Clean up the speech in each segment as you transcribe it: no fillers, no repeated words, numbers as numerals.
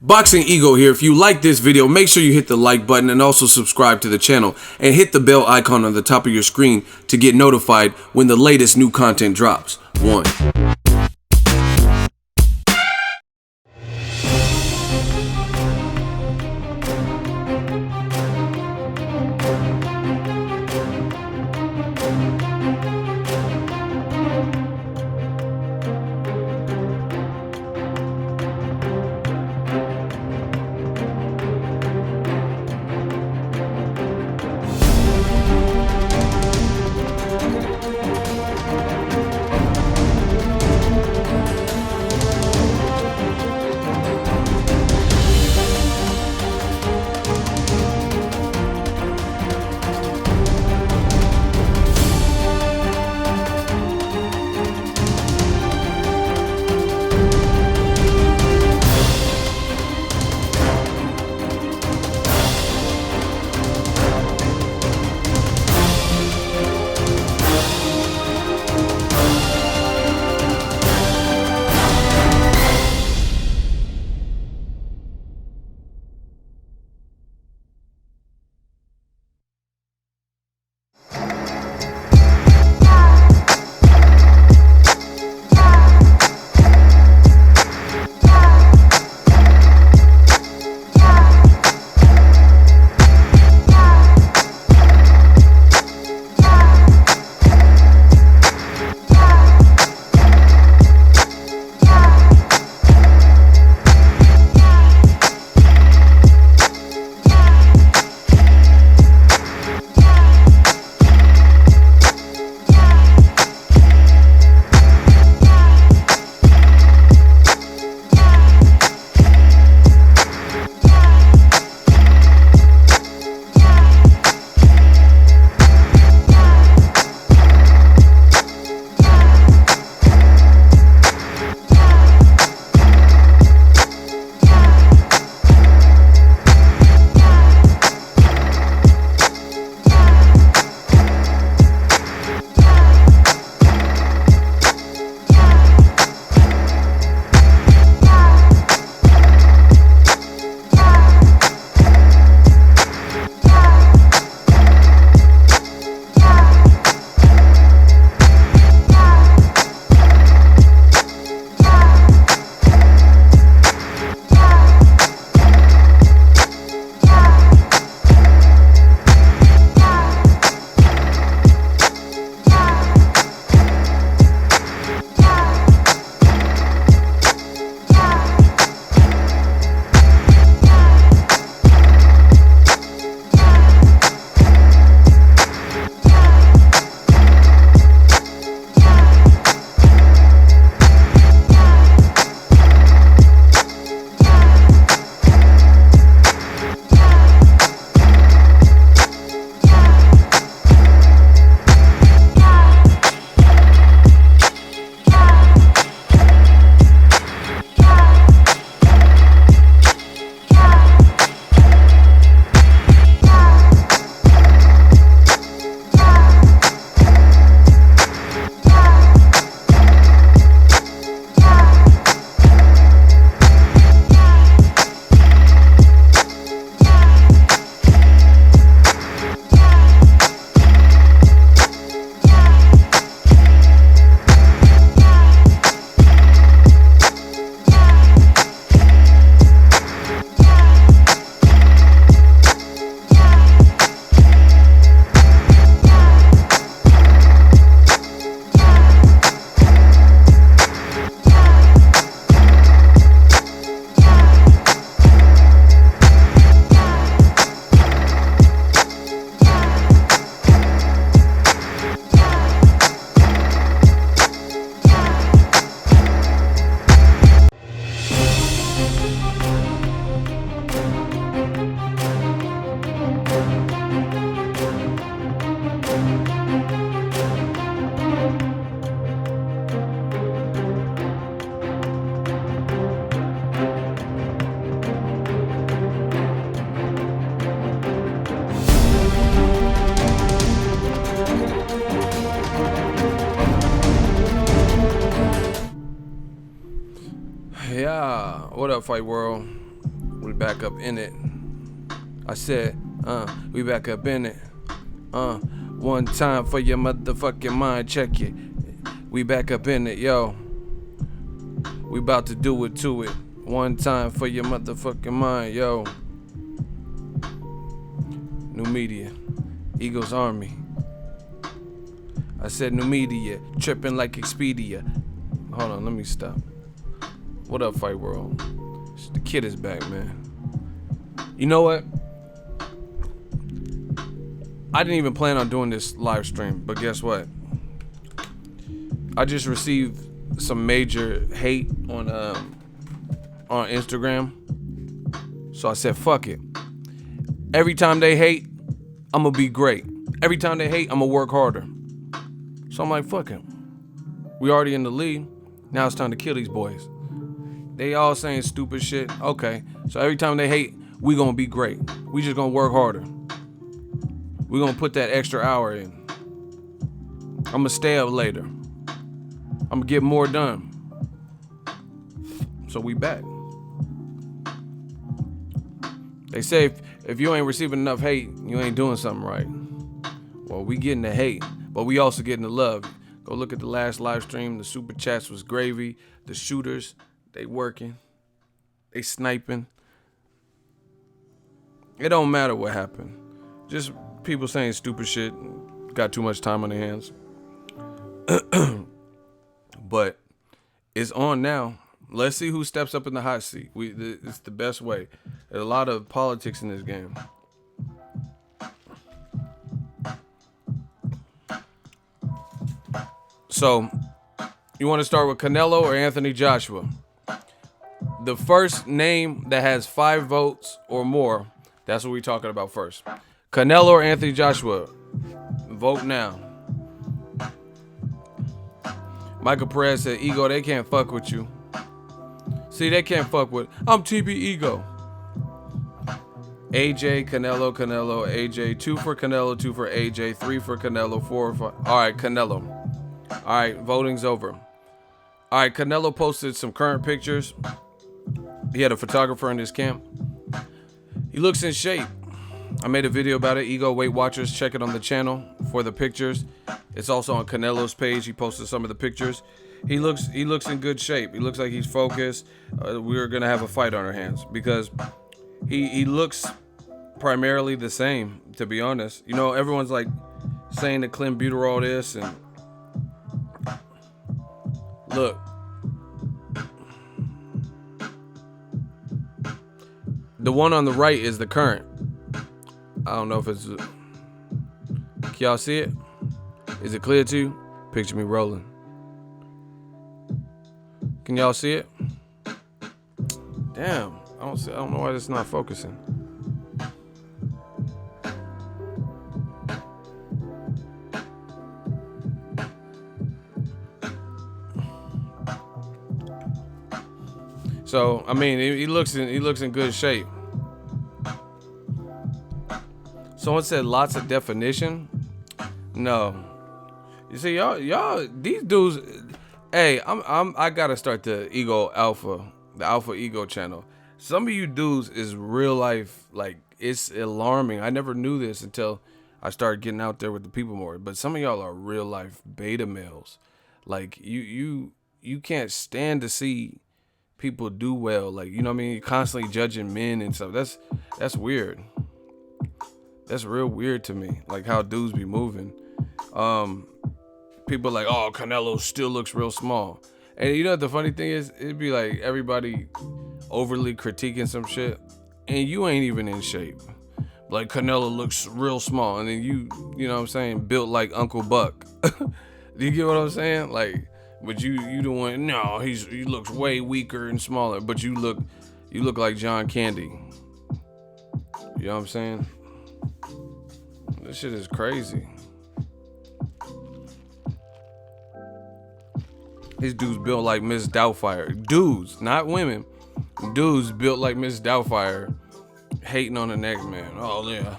Boxingego here. If you like this video, make sure you hit the like button and also subscribe to the channel and hit the bell icon on the top of your screen to get notified when the latest new content drops. 1. Yeah, what up, Fight World? We back up in it. I said, we back up in it. One time for your motherfucking mind, check it. We back up in it, yo. We about to do it to it. One time for your motherfucking mind, yo. New media, Eagles Army. I said new media, tripping like Expedia. Hold on, let me stop. What up, Fight World? The kid is back, man. You know what? I didn't even plan on doing this live stream, but guess what? I just received some major hate on Instagram. So I said, fuck it. Every time they hate, I'm gonna be great. Every time they hate, I'm gonna work harder. So I'm like, fuck it. We already in the league. Now it's time to kill these boys. They all saying stupid shit. Okay. So every time they hate, we gonna be great. We just gonna work harder. We gonna put that extra hour in. I'm gonna stay up later. I'm gonna get more done. So we back. They say if you ain't receiving enough hate, you ain't doing something right. Well, we getting the hate, but we also getting the love. Go look at the last live stream. The super chats was gravy. The shooters, they working. They sniping. It don't matter what happened. Just people saying stupid shit. Got too much time on their hands. But it's on now. Let's see who steps up in the hot seat. It's the best way. There's a lot of politics in this game. So, you want to start with Canelo or Anthony Joshua? The first name that has 5 votes or more, that's what we're talking about first. Canelo or Anthony Joshua? Vote now. Michael Perez said, Ego, they can't fuck with you. See, they can't fuck with. I'm TB Ego. AJ, Canelo, AJ. 2 for Canelo, 2 for AJ. 3 for Canelo, 4 for. All right, Canelo. All right, voting's over. All right, Canelo posted some current pictures. He had a photographer in his camp. He looks in shape. I made a video about it. Ego Weight Watchers, check it on the channel for the pictures. It's also on Canelo's page. He posted some of the pictures. He looks in good shape. He looks like he's focused. We're gonna have a fight on our hands because he looks primarily the same. To be honest, you know, everyone's like saying that clenbuterol this and look. The one on the right is the current. I don't know if it's. Can y'all see it? Is it clear to you? Picture me rolling. Can y'all see it? Damn, I don't know why it's not focusing. So I mean, he looks in good shape. Someone said lots of definition. No, you see, y'all, these dudes. Hey, I gotta start the Alpha Ego channel. Some of you dudes is real life, like it's alarming. I never knew this until I started getting out there with the people more. But some of y'all are real life beta males. Like you can't stand to see people do well. Like, you know what I mean? You're constantly judging men and stuff. That's weird. That's real weird to me. Like how dudes be moving. People are like, oh, Canelo still looks real small. And you know what the funny thing is? It'd be like everybody overly critiquing some shit, and you ain't even in shape. Like Canelo looks real small, and then you know what I'm saying, built like Uncle Buck. Do you get what I'm saying? Like, but you the one. No, he looks way weaker and smaller, but you look like John Candy. You know what I'm saying? This shit is crazy. These dudes built like Miss Doubtfire. Dudes, not women. Dudes built like Miss Doubtfire. Hating on the next man. Oh, yeah.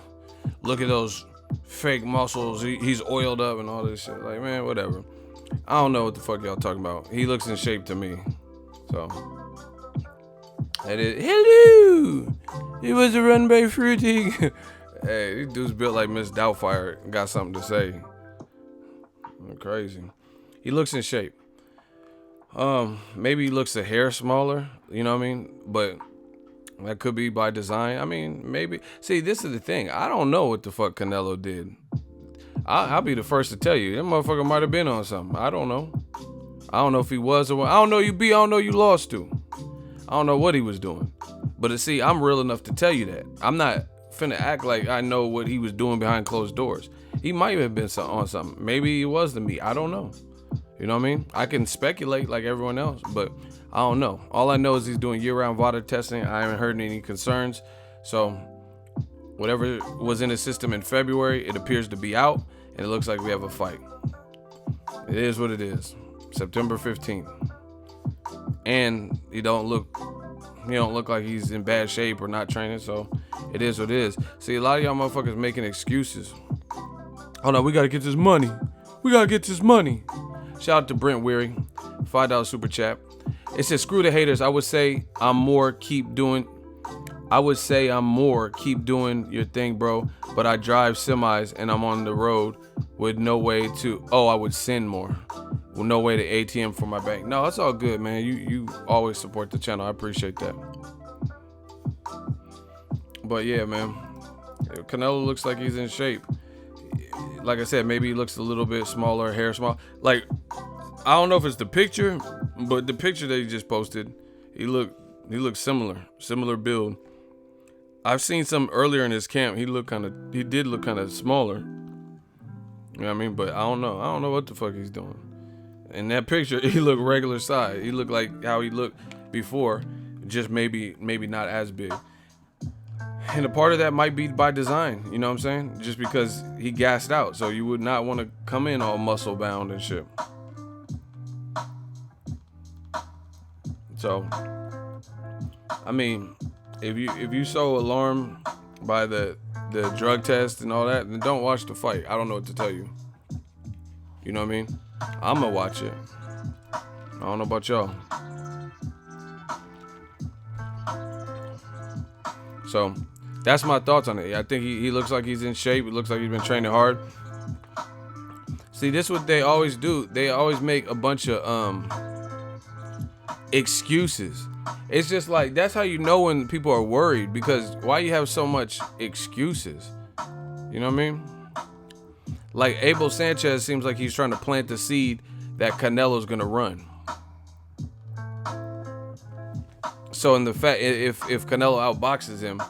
Look at those fake muscles. He's oiled up and all this shit. Like, man, whatever. I don't know what the fuck y'all talking about. He looks in shape to me. So, And hello, it was a run by Fruity. Hey, these dudes built like Miss Doubtfire. Got something to say. Crazy. He looks in shape. Maybe he looks a hair smaller. You know what I mean? But that could be by design. I mean, maybe. See, this is the thing. I don't know what the fuck Canelo did. I'll be the first to tell you. That motherfucker might have been on something. I don't know. I don't know if he was or what. I don't know you beat. I don't know you lost to. I don't know what he was doing. But see, I'm real enough to tell you that. I'm not finna act like I know what he was doing behind closed doors. He might have been on something. Maybe he was the meat. I don't know. You know what I mean? I can speculate like everyone else, but I don't know. All I know is he's doing year-round water testing. I haven't heard any concerns. So whatever was in his system in February, it appears to be out, and it looks like we have a fight. It is what it is. September 15th. And he don't look like he's in bad shape or not training, so it is what it is. See, a lot of y'all motherfuckers making excuses. Oh no, we gotta get this money. We gotta get this money. Shout out to Brent Weary, $5 super chat. It says, screw the haters. I would say I'm more, keep doing your thing, bro. But I drive semis and I'm on the road with no way to, I would send more. With no way to ATM for my bank. No, it's all good, man. You always support the channel. I appreciate that. But yeah, man. Canelo looks like he's in shape. Like I said, maybe he looks a little bit smaller, hair small. Like, I don't know if it's the picture, but the picture that he just posted, he looked similar build. I've seen some earlier in his camp. He did look kind of smaller. You know what I mean? But I don't know what the fuck he's doing. In that picture, he looked regular size. He looked like how he looked before, just maybe not as big. And a part of that might be by design, you know what I'm saying? Just because he gassed out, so you would not want to come in all muscle bound and shit. So, I mean, if you so alarmed by the drug test and all that, then don't watch the fight. I don't know what to tell you. You know what I mean? I'm gonna watch it. I don't know about y'all. So that's my thoughts on it. I think he looks like he's in shape. It looks like he's been training hard. See, this is what they always do. They always make a bunch of excuses. It's just like, that's how you know when people are worried, because why you have so much excuses? You know what I mean? Like Abel Sanchez seems like he's trying to plant the seed that Canelo's gonna run. So in the fact, if Canelo outboxes him,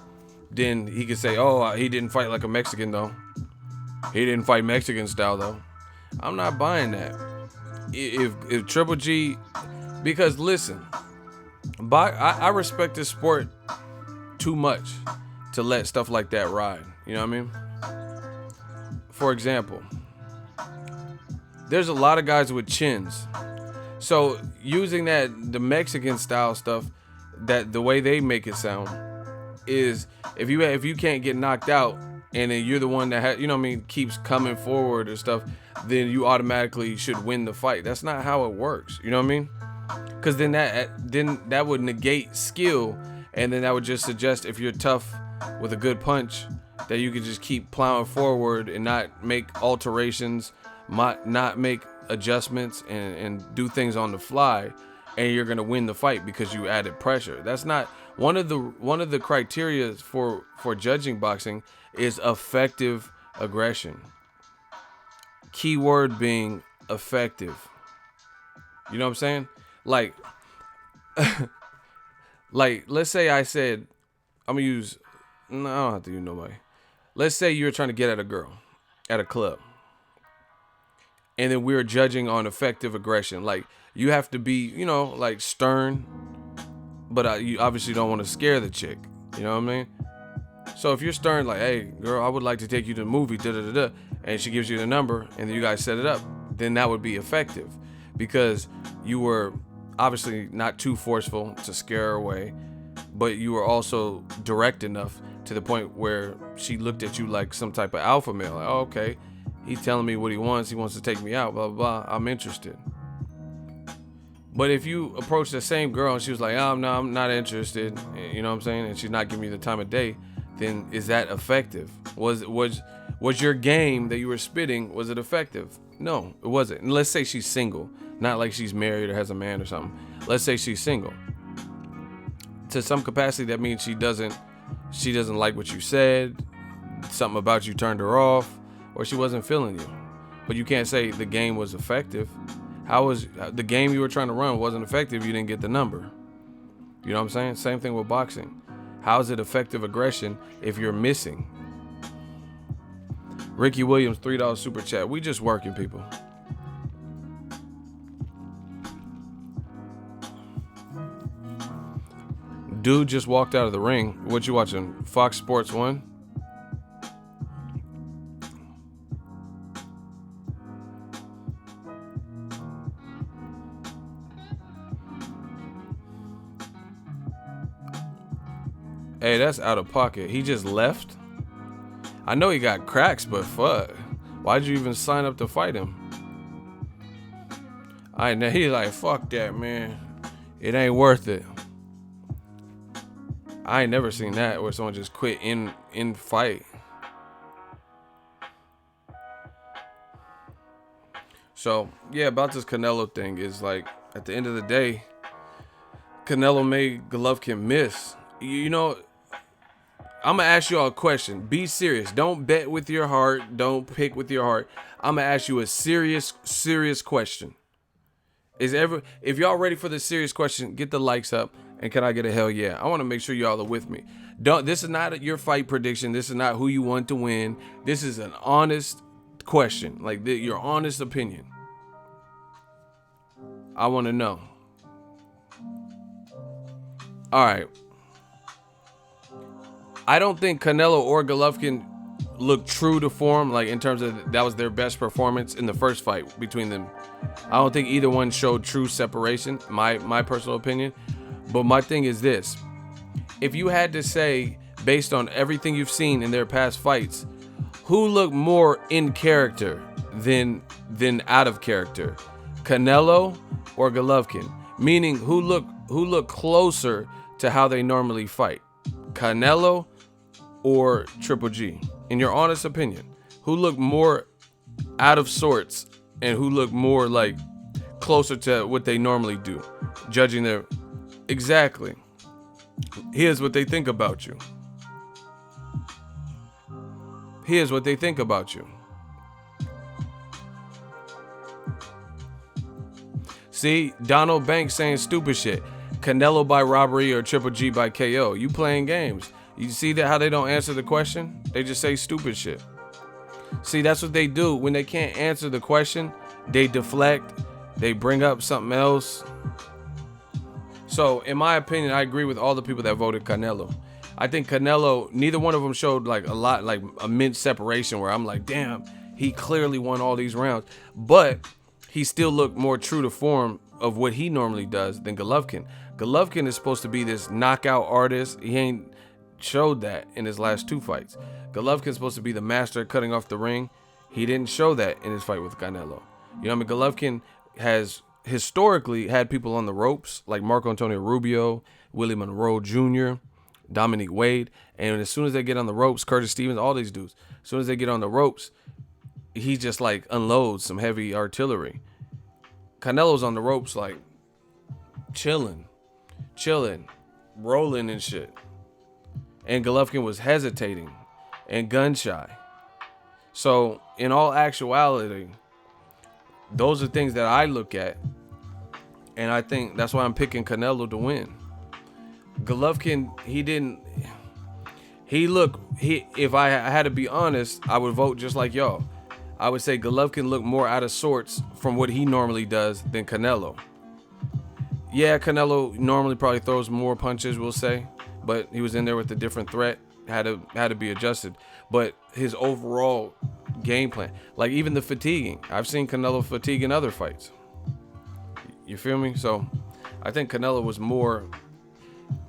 then he could say, he didn't fight like a Mexican though. He didn't fight Mexican style though. I'm not buying that. If Triple G, because listen, I respect this sport too much to let stuff like that ride. You know what I mean? For example, there's a lot of guys with chins. So using the Mexican style stuff, that the way they make it sound is, if you can't get knocked out and then you're the one that keeps coming forward or stuff, then you automatically should win the fight. That's not how it works. You know what I mean? Because then that would negate skill, and then that would just suggest if you're tough with a good punch, that you could just keep plowing forward and not make alterations, not make adjustments and do things on the fly, and you're gonna win the fight because you added pressure. That's not one of the criteria for judging boxing is effective aggression. Keyword being effective. You know what I'm saying? Like let's say I said, I don't have to use nobody. Let's say you're trying to get at a girl at a club, and then we're judging on effective aggression. Like, you have to be, like stern, but you obviously don't want to scare the chick. You know what I mean? So if you're stern, like, hey, girl, I would like to take you to the movie, and she gives you the number, and then you guys set it up, then that would be effective, because you were obviously not too forceful to scare her away, but you were also direct enough to the point where she looked at you like some type of alpha male. Like, oh, okay, he's telling me what he wants. He wants to take me out, blah, blah, blah. I'm interested. But if you approach the same girl and she was like, oh, no, I'm not interested, you know what I'm saying, and she's not giving you the time of day, then is that effective? Was your game that you were spitting, was it effective? No, it wasn't. And let's say she's single, not like she's married or has a man or something. Let's say she's single. To some capacity, that means she doesn't like what you said, something about you turned her off, or she wasn't feeling you. But you can't say the game was effective. How was the game you were trying to run wasn't effective? You didn't get the number. You know what I'm saying? Same thing with boxing. How is it effective aggression if you're missing? Ricky Williams, $3 super chat. We just working, people. Dude just walked out of the ring. What you watching? Fox Sports 1? Hey, that's out of pocket. He just left? I know he got cracks, but fuck. Why'd you even sign up to fight him? He's like, fuck that, man. It ain't worth it. I ain't never seen that where someone just quit in fight. So, yeah, about this Canelo thing is like, at the end of the day, Canelo made Golovkin miss. You know, I'm going to ask you all a question. Be serious. Don't bet with your heart. Don't pick with your heart. I'm going to ask you a serious question. If y'all ready for the serious question, get the likes up. And can I get a hell yeah? I want to make sure y'all are with me. This is not your fight prediction. This is not who you want to win. This is an honest question. Like your honest opinion. I want to know. All right. I don't think Canelo or Golovkin looked true to form, like in terms of that was their best performance in the first fight between them. I don't think either one showed true separation, my personal opinion. But my thing is this. If you had to say, based on everything you've seen in their past fights, who looked more in character than out of character? Canelo or Golovkin? Meaning who look closer to how they normally fight? Canelo or Triple G? In your honest opinion, who looked more out of sorts and who looked more like closer to what they normally do? Judging their... Exactly. Here's what they think about you. Here's what they think about you. See, Donald Banks saying stupid shit. Canelo by robbery or Triple G by KO. You playing games. You see that how they don't answer the question? They just say stupid shit. See, that's what they do. When they can't answer the question, they deflect. They bring up something else. So, in my opinion, I agree with all the people that voted Canelo. I think Canelo, neither one of them showed like a lot, like immense separation where I'm like, damn, he clearly won all these rounds. But he still looked more true to form of what he normally does than Golovkin. Golovkin is supposed to be this knockout artist. He ain't showed that in his last two fights. Golovkin's supposed to be the master of cutting off the ring. He didn't show that in his fight with Canelo. You know what I mean? Golovkin has historically had people on the ropes like Marco Antonio Rubio, Willie Monroe Jr., Dominique Wade, and as soon as they get on the ropes, Curtis Stevens, all these dudes, as soon as they get on the ropes, he just like unloads some heavy artillery. Canelo's on the ropes like chilling, rolling and shit. And Golovkin was hesitating and gun shy. So in all actuality, those are things that I look at, and I think that's why I'm picking Canelo to win. Golovkin, if I had to be honest, I would vote just like y'all. I would say Golovkin looked more out of sorts from what he normally does than Canelo. Yeah, Canelo normally probably throws more punches, we'll say, but he was in there with a different threat, had to be adjusted. But his overall game plan, like even the fatiguing, I've seen Canelo fatigue in other fights. You feel me? So I think Canelo was more,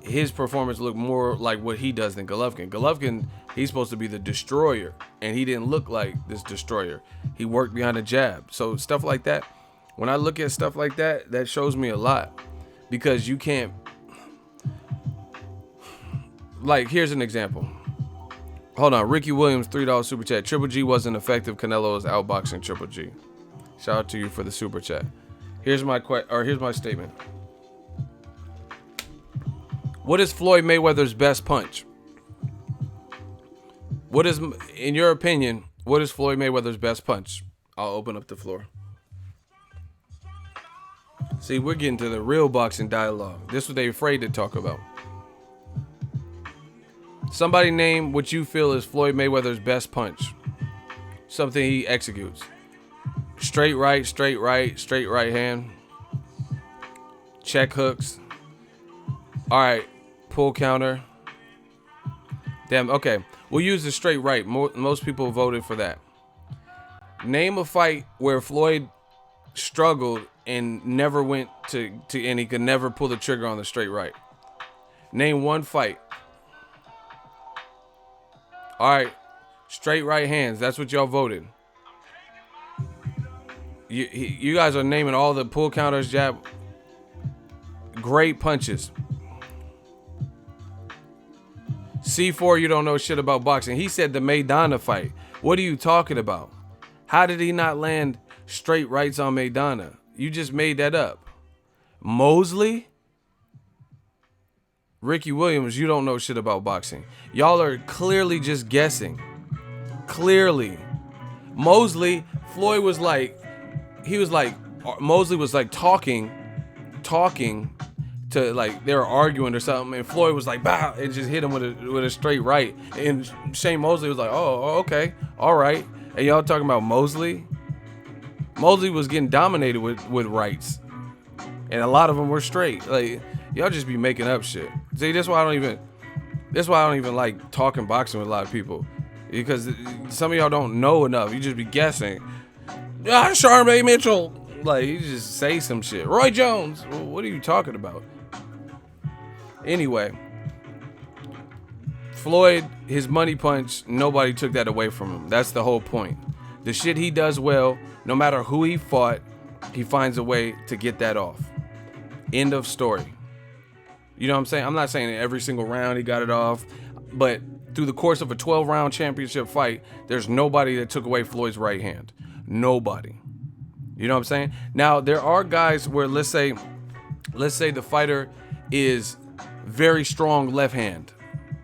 his performance looked more like what he does than Golovkin. Golovkin, he's supposed to be the destroyer, and he didn't look like this destroyer. He worked behind a jab. So stuff like that, When I look at stuff like that, that shows me a lot, because you can't, like, here's an example. Hold on, Ricky Williams, $3 super chat. Triple G wasn't effective. Canelo is outboxing Triple G. Shout out to you for the super chat. Here's my statement. What is Floyd Mayweather's best punch? What is, in your opinion, what is Floyd Mayweather's best punch? I'll open up the floor. See, we're getting to the real boxing dialogue. This is what they're afraid to talk about. Somebody name what you feel is Floyd Mayweather's best punch. Something he executes. Straight right, straight right hand. Check hooks. All right, pull counter. Damn, okay. We'll use the straight right. Most people voted for that. Name a fight where Floyd struggled and never went to and he could never pull the trigger on the straight right. Name one fight. All right, straight right hands. That's what y'all voted. You guys are naming all the pull counters, jab. Great punches. C4, you don't know shit about boxing. He said the Maidana fight. What are you talking about? How did he not land straight rights on Maidana? You just made that up. Mosley? Ricky Williams, you don't know shit about boxing. Y'all are clearly just guessing. Clearly. Mosley, Floyd was like, Mosley was like talking to, like, they were arguing or something, and Floyd was like, bah, and just hit him with a straight right. And Shane Mosley was like, oh, okay, all right. And y'all talking about Mosley? Mosley was getting dominated with rights, and a lot of them were straight. Like, y'all just be making up shit. See, that's why I don't even like talking boxing with a lot of people, because some of y'all don't know enough. You just be guessing. Charmaine Mitchell, like, you just say some shit. Roy Jones, what are you talking about? Anyway, Floyd, his money punch, nobody took that away from him. That's the whole point. The shit he does well, no matter who he fought, he finds a way to get that off. End of story. You know what I'm saying? I'm not saying in every single round he got it off, but through the course of a 12-round championship fight, there's nobody that took away Floyd's right hand. Nobody. You know what I'm saying? Now, there are guys where, let's say the fighter is very strong left hand.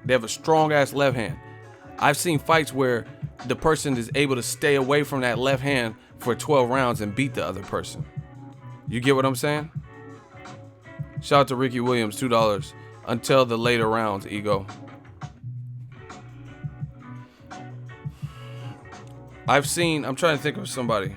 They have a strong ass left hand. I've seen fights where the person is able to stay away from that left hand for 12 rounds and beat the other person. You get what I'm saying? Shout out to Ricky Williams, $2. Until the later rounds, ego. I'm trying to think of somebody.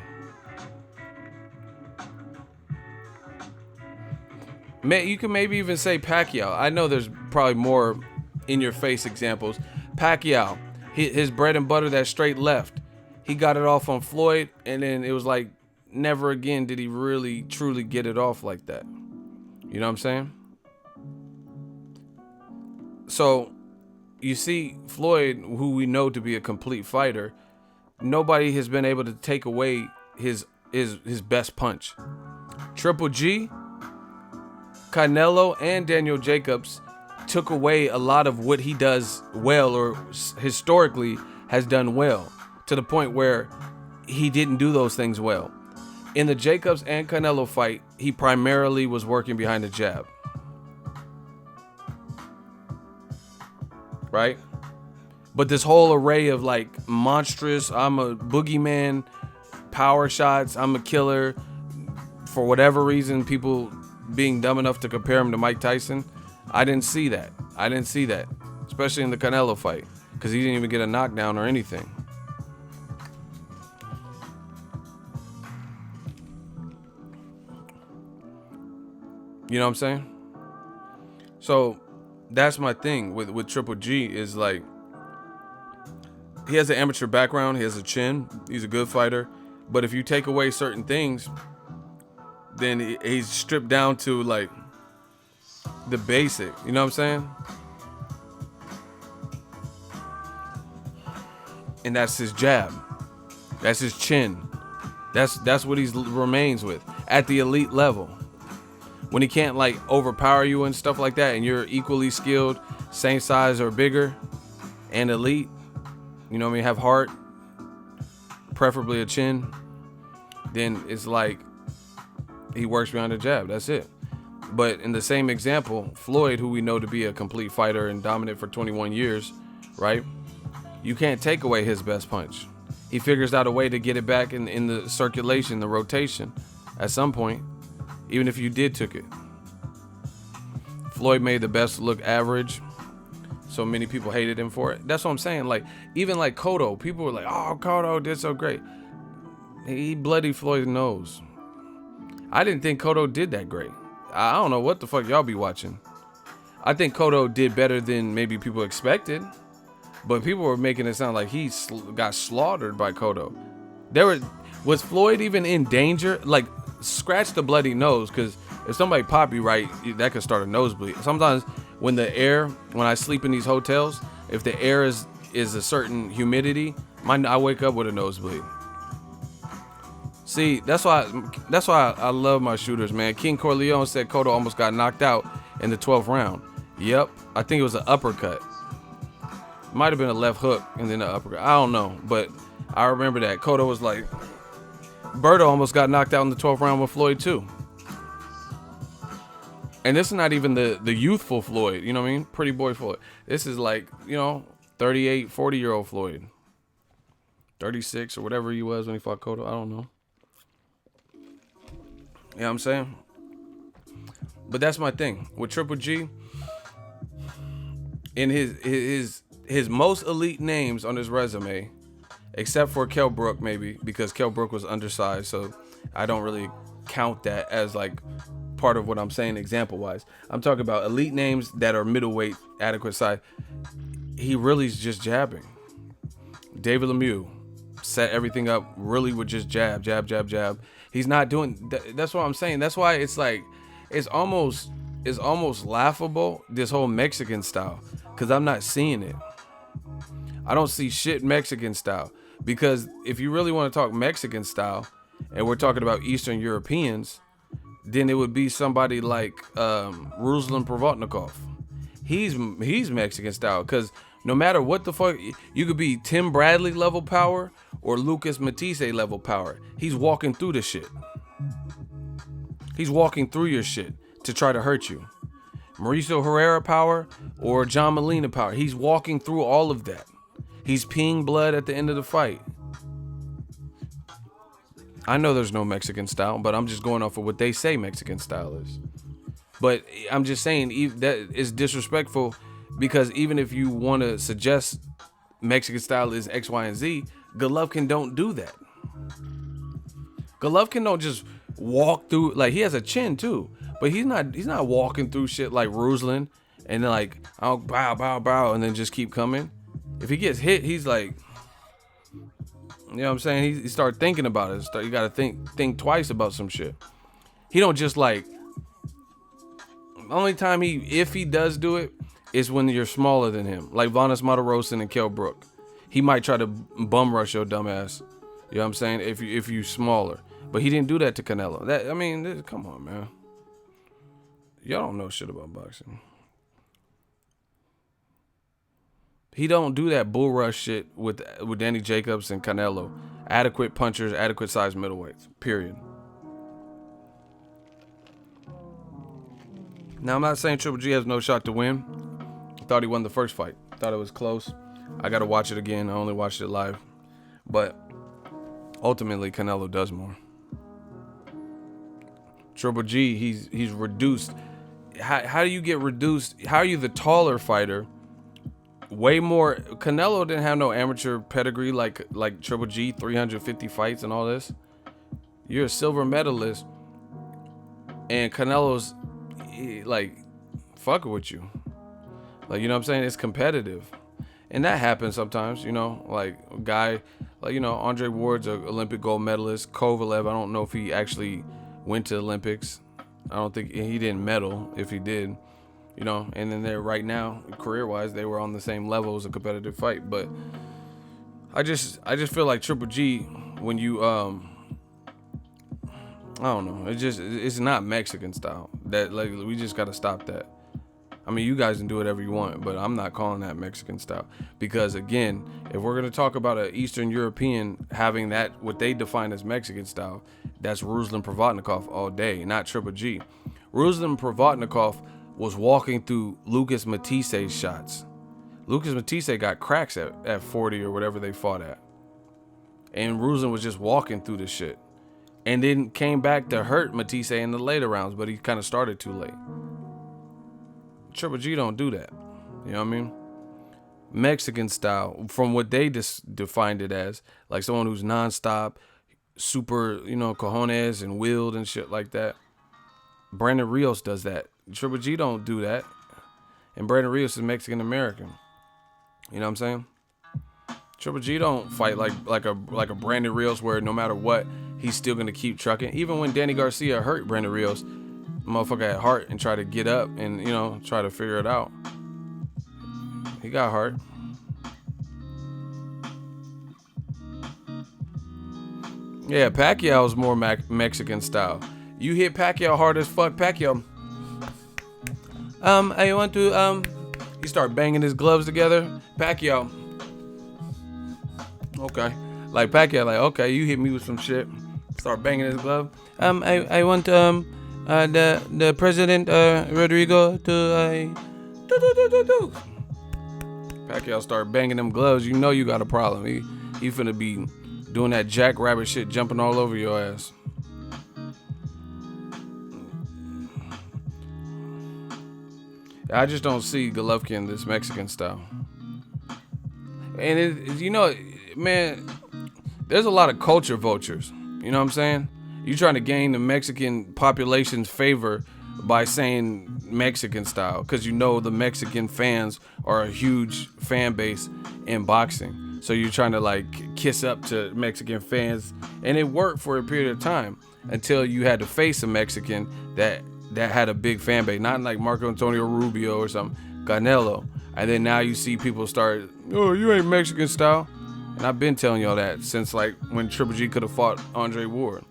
You can maybe even say Pacquiao. I know there's probably more in-your-face examples. Pacquiao, his bread and butter, that straight left. He got it off on Floyd, and then it was like never again did he really truly get it off like that. You know what I'm saying? So, you see, Floyd, who we know to be a complete fighter, nobody has been able to take away his best punch. Triple G, Canelo, and Daniel Jacobs took away a lot of what he does well, or historically has done well, to the point where he didn't do those things well. In the Jacobs and Canelo fight, he primarily was working behind the jab. Right? But this whole array of, like, monstrous, I'm a boogeyman, power shots, I'm a killer, for whatever reason, people being dumb enough to compare him to Mike Tyson, I didn't see that. Especially in the Canelo fight, because he didn't even get a knockdown or anything. You know what I'm saying? So that's my thing with Triple G, is like, he has an amateur background, he has a chin, he's a good fighter, but if you take away certain things, then he's stripped down to, like, the basic. You know what I'm saying? And that's his jab. That's his chin. That's what he remains with. at the elite level. When he can't like overpower you and stuff like that, and you're equally skilled, same size or bigger, and elite, you know what I mean, have heart, preferably a chin, then it's like he works behind the jab. That's it. But in the same example, Floyd, who we know to be a complete fighter and dominant for 21 years, right? You can't take away his best punch. He figures out a way to get it back in the circulation, the rotation at some point, even if you did took it. Floyd made the best look average. So many people hated him for it. That's what I'm saying. Like, even like Cotto, people were like, oh, Cotto did so great. He bloodied Floyd's nose. I didn't think Cotto did that great. I don't know what the fuck y'all be watching. I think Cotto did better than maybe people expected. But people were making it sound like he got slaughtered by Cotto. Was Floyd even in danger? Like, scratch the bloody nose, because if somebody pop you right, that could start a nosebleed. Sometimes when I sleep in these hotels, if the air is a certain humidity, I wake up with a nosebleed. See, that's why I love my shooters, man. King Corleone said Cotto almost got knocked out in the 12th round. Yep, I think it was an uppercut. Might have been a left hook and then an uppercut. I don't know, but I remember that. Cotto was like, Berto almost got knocked out in the 12th round with Floyd too. And this is not even the youthful Floyd, you know what I mean? Pretty boy Floyd. This is like, 38, 40-year-old Floyd. 36 or whatever he was when he fought Cotto. I don't know. You know what I'm saying? But that's my thing. With Triple G, in his most elite names on his resume, except for Kell Brook maybe, because Kell Brook was undersized, so I don't really count that as like part of what I'm saying example wise. I'm talking about elite names that are middleweight, adequate size. He really is just jabbing. David Lemieux set everything up really with just jab, jab, jab, jab. He's not doing that's what I'm saying. That's why it's like it's almost laughable, this whole Mexican style, because I'm not seeing it. I don't see shit Mexican style, because if you really want to talk Mexican style and we're talking about Eastern Europeans, then it would be somebody like Ruslan Provodnikov. He's Mexican style, because no matter what the fuck, you could be Tim Bradley level power or Lucas Matisse level power. He's walking through the shit. He's walking through your shit to try to hurt you. Mauricio Herrera power or John Molina power. He's walking through all of that. He's peeing blood at the end of the fight. I know there's no Mexican style, but I'm just going off of what they say Mexican style is. But I'm just saying that is disrespectful, because even if you want to suggest Mexican style is X, Y, and Z, Golovkin don't do that. Golovkin don't just walk through, like, he has a chin too, but he's not walking through shit like Ruslan and then like, I'll bow, bow, bow, and then just keep coming. If he gets hit, he's like, you know what I'm saying? He start thinking about it. You got to think twice about some shit. He don't just like, the only time if he does do it is when you're smaller than him, like Vanes Matarosen and Kell Brook. He might try to bum rush your dumb ass. You know what I'm saying? If you smaller, but he didn't do that to Canelo. Come on, man. Y'all don't know shit about boxing. He don't do that bull rush shit with Danny Jacobs and Canelo. Adequate punchers, adequate size middleweights. Period. Now, I'm not saying Triple G has no shot to win. I thought he won the first fight. Thought it was close. I got to watch it again. I only watched it live. But ultimately, Canelo does more. Triple G, he's reduced. How do you get reduced? How are you the taller fighter? Way more. Canelo didn't have no amateur pedigree like Triple G, 350 fights and all this. You're a silver medalist, and Canelo's like fucking with you. Like, you know what I'm saying? It's competitive. And that happens sometimes, like a guy, like, Andre Ward's an Olympic gold medalist. Kovalev, I don't know if he actually went to Olympics. I don't think he didn't medal if he did, and then they're right now, career-wise, they were on the same level as a competitive fight. But I just feel like Triple G, when you, I don't know. It's not Mexican style. That like we just gotta stop that. I mean, you guys can do whatever you want, but I'm not calling that Mexican style because again, if we're gonna talk about an Eastern European having that what they define as Mexican style, that's Ruslan Provodnikov all day, not Triple G. Ruslan Provodnikov was walking through Lucas Matisse's shots. Lucas Matisse got cracks at 40 or whatever they fought at, and Ruslan was just walking through the shit. And then came back to hurt Matisse in the later rounds, but he kind of started too late. Triple G don't do that. You know what I mean? Mexican style, from what they defined it as, like someone who's nonstop, super, cojones and willed and shit like that. Brandon Rios does that. Triple G don't do that. And Brandon Rios is Mexican American. You know what I'm saying? Triple G don't fight like a Brandon Rios where no matter what, he's still gonna keep trucking. Even when Danny Garcia hurt Brandon Rios, motherfucker had heart and tried to get up and try to figure it out. He got heart. Yeah, Pacquiao's more Mexican style. You hit Pacquiao hard as fuck, Pacquiao. I want to he start banging his gloves together. Pacquiao. Okay. Like Pacquiao, like, okay, you hit me with some shit. Start banging his glove. I want the president Rodrigo to do. Pacquiao start banging them gloves. You know you got a problem. He finna be doing that jackrabbit shit, jumping all over your ass. I just don't see Golovkin this Mexican style. And man, there's a lot of culture vultures. You know what I'm saying? You trying to gain the Mexican population's favor by saying Mexican style because the Mexican fans are a huge fan base in boxing. So you're trying to like kiss up to Mexican fans, and it worked for a period of time until you had to face a Mexican that had a big fan base, not like Marco Antonio Rubio or something, Canelo. And then now you see people start, oh, you ain't Mexican style. And I've been telling y'all that since like when Triple G could have fought Andre Ward.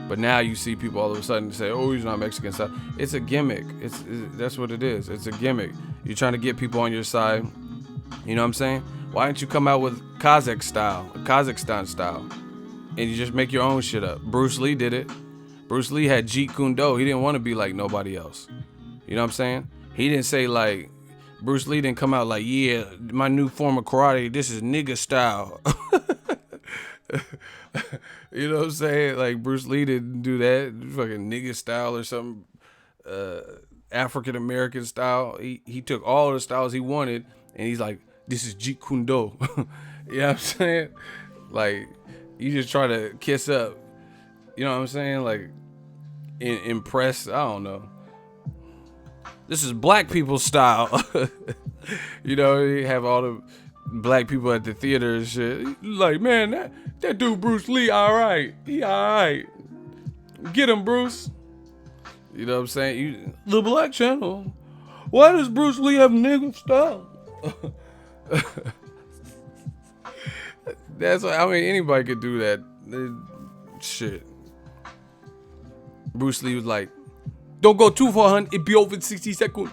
But now you see people all of a sudden say, oh, he's not Mexican style. It's a gimmick. That's what it is. It's a gimmick. You're trying to get people on your side. You know what I'm saying? Why don't you come out with Kazakhstan style, and you just make your own shit up? Bruce Lee did it. Bruce Lee had Jeet Kune Do. He didn't want to be like nobody else. You know what I'm saying? He didn't say like, Bruce Lee didn't come out like, yeah, my new form of karate, this is nigga style. You know what I'm saying? Like Bruce Lee didn't do that. Fucking nigga style or something. African American style. He took all the styles he wanted and he's like, this is Jeet Kune Do. You know what I'm saying? Like, you just try to kiss up. You know what I'm saying? Like, impress. I don't know. This is black people style. You have all the black people at the theater and shit. Like, man, that dude Bruce Lee, all right. He all right. Get him, Bruce. You know what I'm saying? The Black Channel. Why does Bruce Lee have nigga style? That's what, anybody could do that. Shit. Bruce Lee was like, don't go too far, hun. It be over in 60 seconds.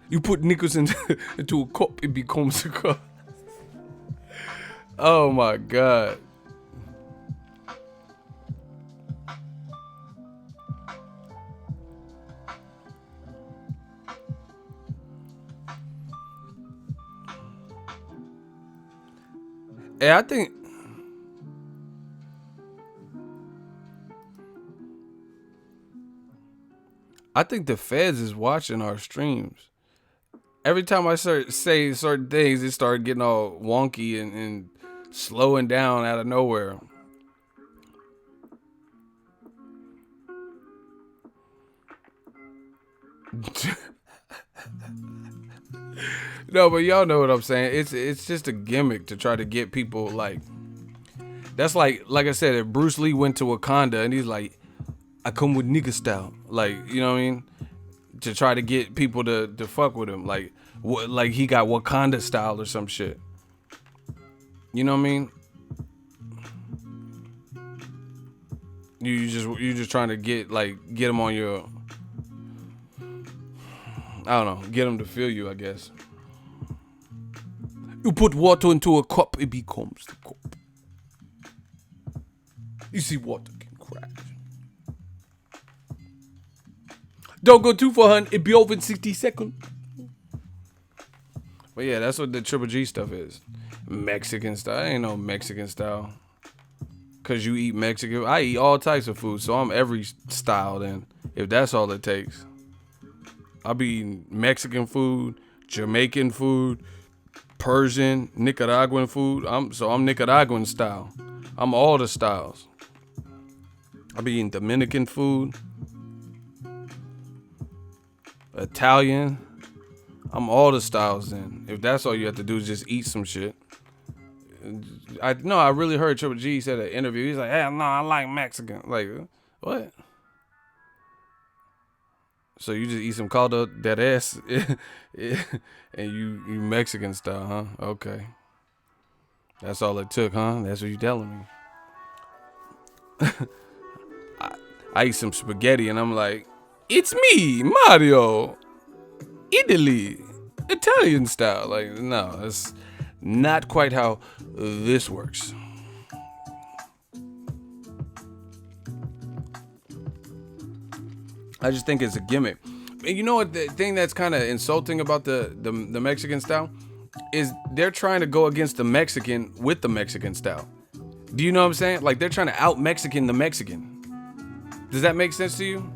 You put nickels into a cup, it becomes a cup. Oh my God. And I think the feds is watching our streams. Every time I say certain things, it started getting all wonky and slowing down out of nowhere. No, but y'all know what I'm saying. It's just a gimmick to try to get people like. That's like I said, if Bruce Lee went to Wakanda and he's like, I come with nigga style, like, you know what I mean, to try to get people to fuck with him, like he got Wakanda style or some shit. You know what I mean? You just trying to get them on your, I don't know, get them to feel you, I guess. You put water into a cup, it becomes the cup. You see, water can crash. Don't go too far, hun. It be over in 60 seconds. But yeah, that's what the Triple G stuff is. Mexican style. Ain't no Mexican style. Cause you eat Mexican. I eat all types of food, so I'm every style then. If that's all it takes. I'll be eating Mexican food, Jamaican food, Persian, Nicaraguan food. I'm Nicaraguan style. I'm all the styles. I'll be eating Dominican food, Italian. I'm all the styles then. If that's all you have to do is just eat some shit. I really heard Triple G said in an interview. He's like, "Hey, no, I like Mexican." Like, what? So you just eat some caldo that ass, and you Mexican style, huh? Okay, that's all it took, huh? That's what you telling me. I eat some spaghetti, and I'm like, "It's me, Mario, Italy, Italian style." Like, no, that's not quite how this works. I just think it's a gimmick. And you know what? The thing that's kind of insulting about the Mexican style is they're trying to go against the Mexican with the Mexican style. Do you know what I'm saying? Like, they're trying to out Mexican the Mexican. Does that make sense to you?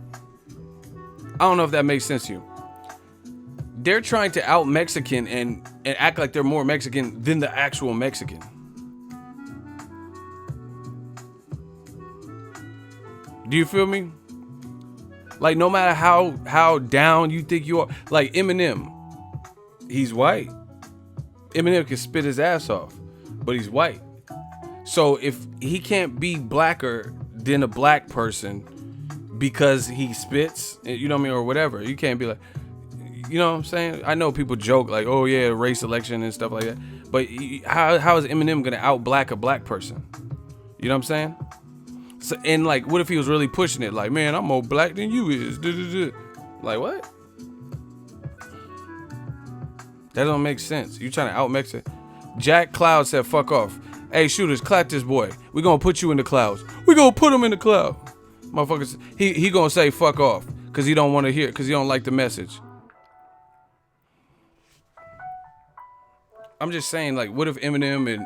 I don't know if that makes sense to you. They're trying to out Mexican and act like they're more Mexican than the actual Mexican. Do you feel me? Like, no matter how down you think you are, like Eminem, he's white. Eminem can spit his ass off, but he's white. So if he can't be blacker than a black person because he spits, you know what I mean, or whatever, you can't be like, you know what I'm saying? I know people joke like, oh yeah, race selection and stuff like that, but how is Eminem gonna out black a black person? You know what I'm saying? So, and like, what if he was really pushing it? Like, man, I'm more black than you is. Like, what? That don't make sense. You trying to out Mexican? Jack Cloud said, "Fuck off." Hey, shooters, clap this boy. We gonna put you in the clouds. We gonna put him in the cloud. Motherfuckers, he gonna say fuck off because he don't want to hear it because he don't like the message. I'm just saying, like, what if Eminem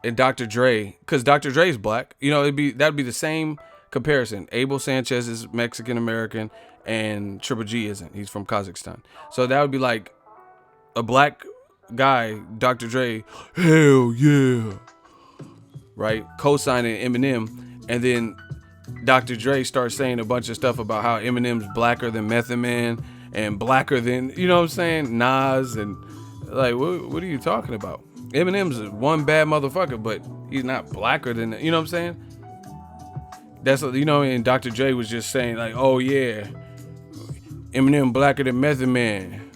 and Dr. Dre, because Dr. Dre's black, you know, that'd be the same comparison. Abel Sanchez is Mexican American and Triple G isn't. He's from Kazakhstan. So that would be like a black guy, Dr. Dre, hell yeah, right? Co-signing Eminem, and then Dr. Dre starts saying a bunch of stuff about how Eminem's blacker than Method Man and blacker than, you know what I'm saying, Nas, and like, what are you talking about? Eminem's one bad motherfucker, but he's not blacker than, you know what I'm saying? That's, you know, and Dr. Dre was just saying like, oh yeah, Eminem blacker than Method Man.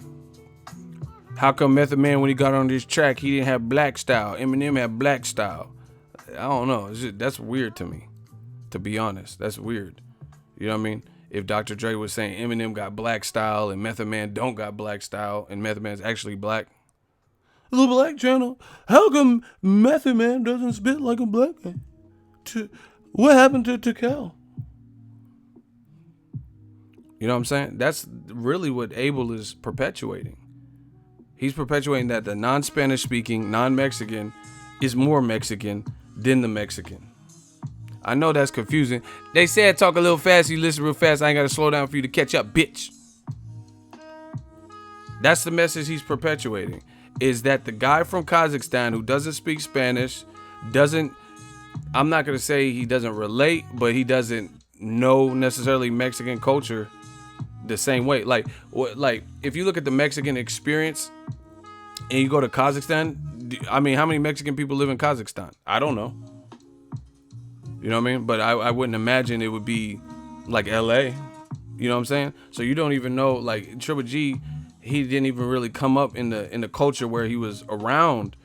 How come Method Man, when he got on this track, he didn't have black style? Eminem had black style. I don't know. That's weird to me, to be honest. That's weird. You know what I mean? If Dr. Dre was saying Eminem got black style and Method Man don't got black style and Method Man's actually black. The Black Channel. How come Method Man doesn't spit like a black man? What happened to Cal? You know what I'm saying? That's really what Abel is perpetuating. He's perpetuating that the non-Spanish speaking, non-Mexican is more Mexican than the Mexican. I know that's confusing. They said talk a little fast, you listen real fast. I ain't got to slow down for you to catch up, bitch. That's the message he's perpetuating. Is that the guy from Kazakhstan who doesn't speak Spanish, I'm not going to say he doesn't relate, but he doesn't know necessarily Mexican culture the same way. Like if you look at the Mexican experience and you go to Kazakhstan, I mean, how many Mexican people live in Kazakhstan? I don't know. You know what I mean? But I wouldn't imagine it would be like LA. You know what I'm saying? So you don't even know, like Triple G, he didn't even really come up in the culture where he was around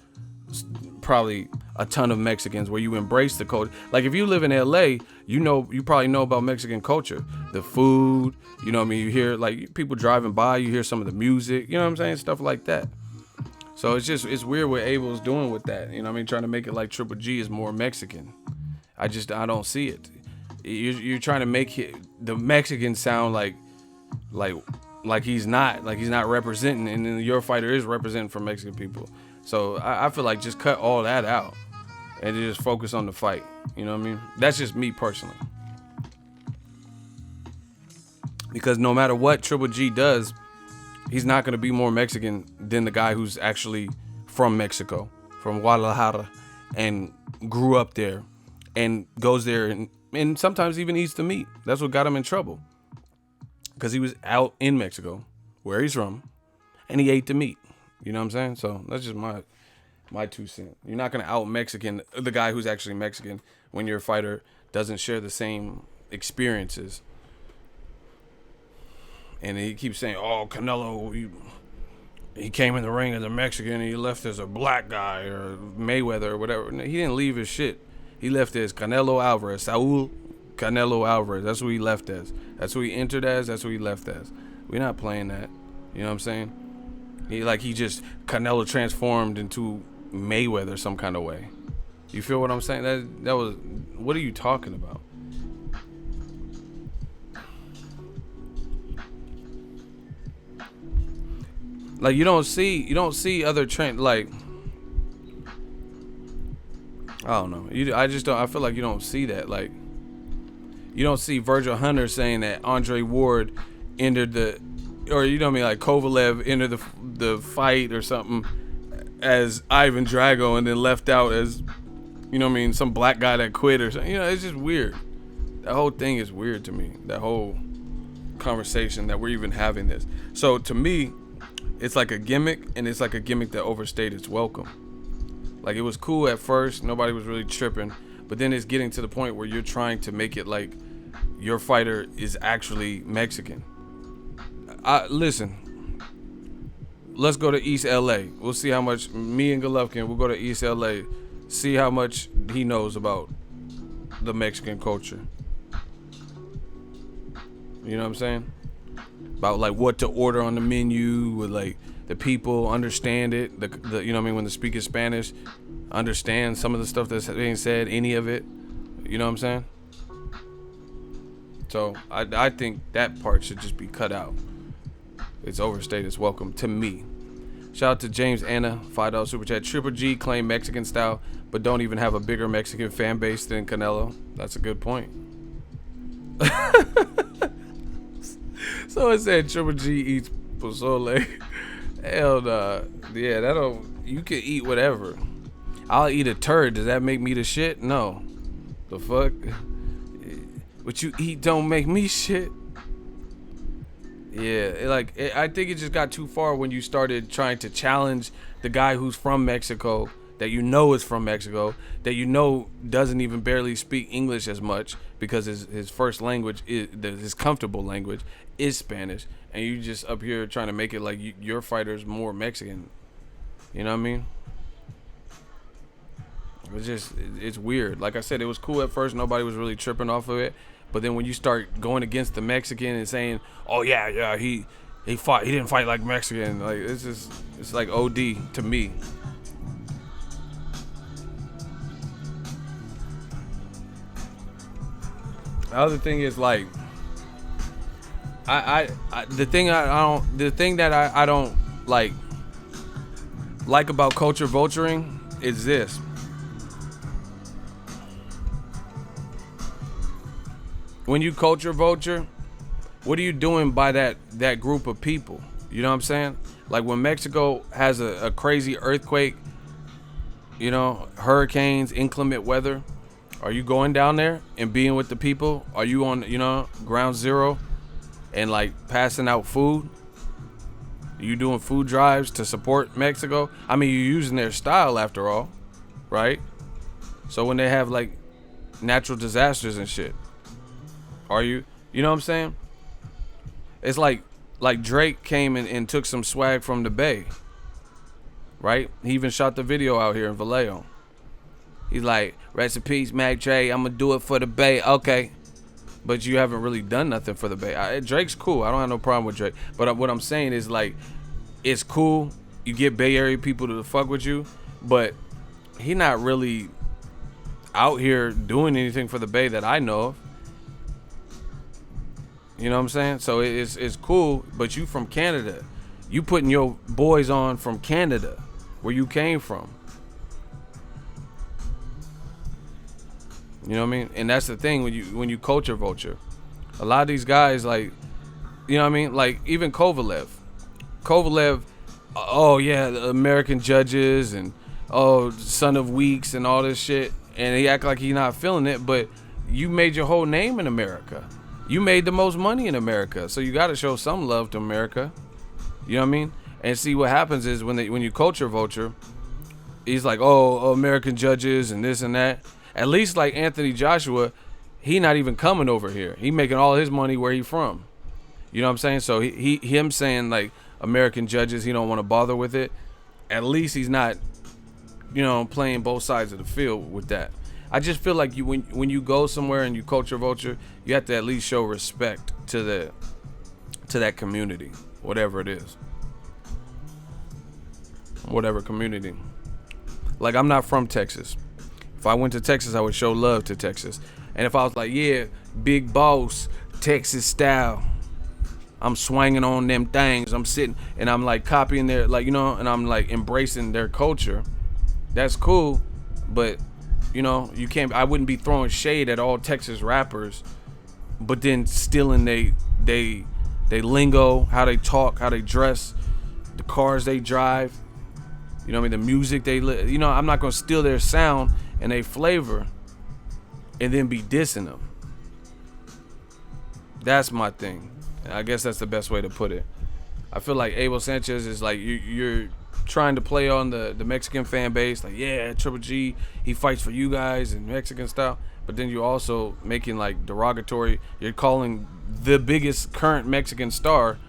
probably a ton of Mexicans, where you embrace the culture. Like if you live in LA, you probably know about Mexican culture, the food, you know what I mean? You hear like people driving by, you hear some of the music, you know what I'm saying? Stuff like that. So it's weird what Abel's doing with that, you know what I mean? Trying to make it like Triple G is more Mexican. I don't see it. You're trying to make the Mexican sound like he's not representing, and then your fighter is representing for Mexican people. So I feel like just cut all that out and just focus on the fight. You know what I mean? That's just me personally. Because no matter what Triple G does, he's not going to be more Mexican than the guy who's actually from Mexico, from Guadalajara, and grew up there and goes there and sometimes even eats the meat. That's what got him in trouble. Because he was out in Mexico, where he's from, and he ate the meat. You know what I'm saying? So that's just my 2 cents. You're not going to out Mexican the guy who's actually Mexican when your fighter doesn't share the same experiences. And he keeps saying, oh, Canelo, he came in the ring as a Mexican and he left as a black guy, or Mayweather or whatever. He didn't leave his shit. He left as Canelo Alvarez, Saul Canelo Alvarez. That's who he left as. That's who he entered as. That's who he left as. We're not playing that. You know what I'm saying? He just Canelo transformed into Mayweather some kind of way. You feel what I'm saying? That was, what are you talking about? Like you don't see other trend, like I don't know. I feel like you don't see that. Like you don't see Virgil Hunter saying that Andre Ward entered or you know what I mean, like Kovalev entered the fight or something as Ivan Drago and then left out as, you know what I mean, some black guy that quit or something. You know, it's just weird. That whole thing is weird to me. That whole conversation that we're even having this. So to me, it's like a gimmick, and it's like a gimmick that overstayed its welcome. Like it was cool at first, nobody was really tripping, but then it's getting to the point where you're trying to make it like your fighter is actually Mexican. Listen, let's go to East LA. We'll see how much, me and Golovkin, we'll go to East LA, see how much he knows about the Mexican culture. You know what I'm saying? About like what to order on the menu, with like the people understand it. The you know what I mean, when they speak in Spanish, understand some of the stuff that's being said, any of it. You know what I'm saying? So I think that part should just be cut out. It's overstayed its welcome to me. Shout out to James Anna, $5 super chat. Triple G claim Mexican style, but don't even have a bigger Mexican fan base than Canelo. That's a good point. So it said Triple G eats pozole. Hell nah. Yeah, you can eat whatever. I'll eat a turd. Does that make me the shit? No. The fuck? What you eat don't make me shit. Yeah, I think it just got too far when you started trying to challenge the guy who's from Mexico, that you know is from Mexico, that you know doesn't even barely speak English as much because his first language his comfortable language is Spanish, and you just up here trying to make it like your fighter's more Mexican. You know what I mean? It's weird. Like I said, it was cool at first. Nobody was really tripping off of it. But then when you start going against the Mexican and saying, "Oh yeah, he fought. He didn't fight like Mexican." Like it's like OD to me. The other thing is like, the thing that I don't like about culture vulturing is this. When you culture vulture, what are you doing by that group of people? You know what I'm saying? Like when Mexico has a crazy earthquake, you know, hurricanes, inclement weather, are you going down there and being with the people? Are you on, you know, ground zero and like passing out food? Are you doing food drives to support Mexico? I mean, you're using their style after all, right? So when they have like natural disasters and shit, are you know what I'm saying? It's like Drake came and took some swag from the Bay, right? He even shot the video out here in Vallejo. He's like, rest in peace, Mac Dre. I'm gonna do it for the Bay. Okay, but you haven't really done nothing for the Bay. Drake's cool. I don't have no problem with Drake. But what I'm saying is like, it's cool. You get Bay Area people to fuck with you, but he not really out here doing anything for the Bay that I know of. You know what I'm saying? So it's cool, but you from Canada. You putting your boys on from Canada, where you came from. You know what I mean? And that's the thing when you culture vulture. A lot of these guys, like, you know what I mean? Like, even Kovalev, oh yeah, the American judges and son of weeks and all this shit, and he act like he not feeling it, but you made your whole name in America. You made the most money in America, so you got to show some love to America. You know what I mean? And see, what happens is when you culture vulture, he's like, oh, American judges and this and that. At least like Anthony Joshua, he not even coming over here. He making all his money where he from. You know what I'm saying? So him saying like American judges, he don't want to bother with it. At least he's not, playing both sides of the field with that. I just feel like when you go somewhere and you culture vulture, you have to at least show respect to that community, whatever it is, whatever community. Like, I'm not from Texas. If I went to Texas, I would show love to Texas. And if I was like, yeah, big boss, Texas style, I'm swinging on them things, I'm sitting and I'm like copying their, like, and I'm like embracing their culture, that's cool. But you can't. I wouldn't be throwing shade at all Texas rappers, but then stealing they lingo, how they talk, how they dress, the cars they drive. You know what I mean? The music they I'm not gonna steal their sound and their flavor, and then be dissing them. That's my thing. I guess that's the best way to put it. I feel like Abel Sanchez is like you're trying to play on the Mexican fan base, like, yeah, Triple G, he fights for you guys in Mexican style, but then you're also making like derogatory, you're calling the biggest current Mexican star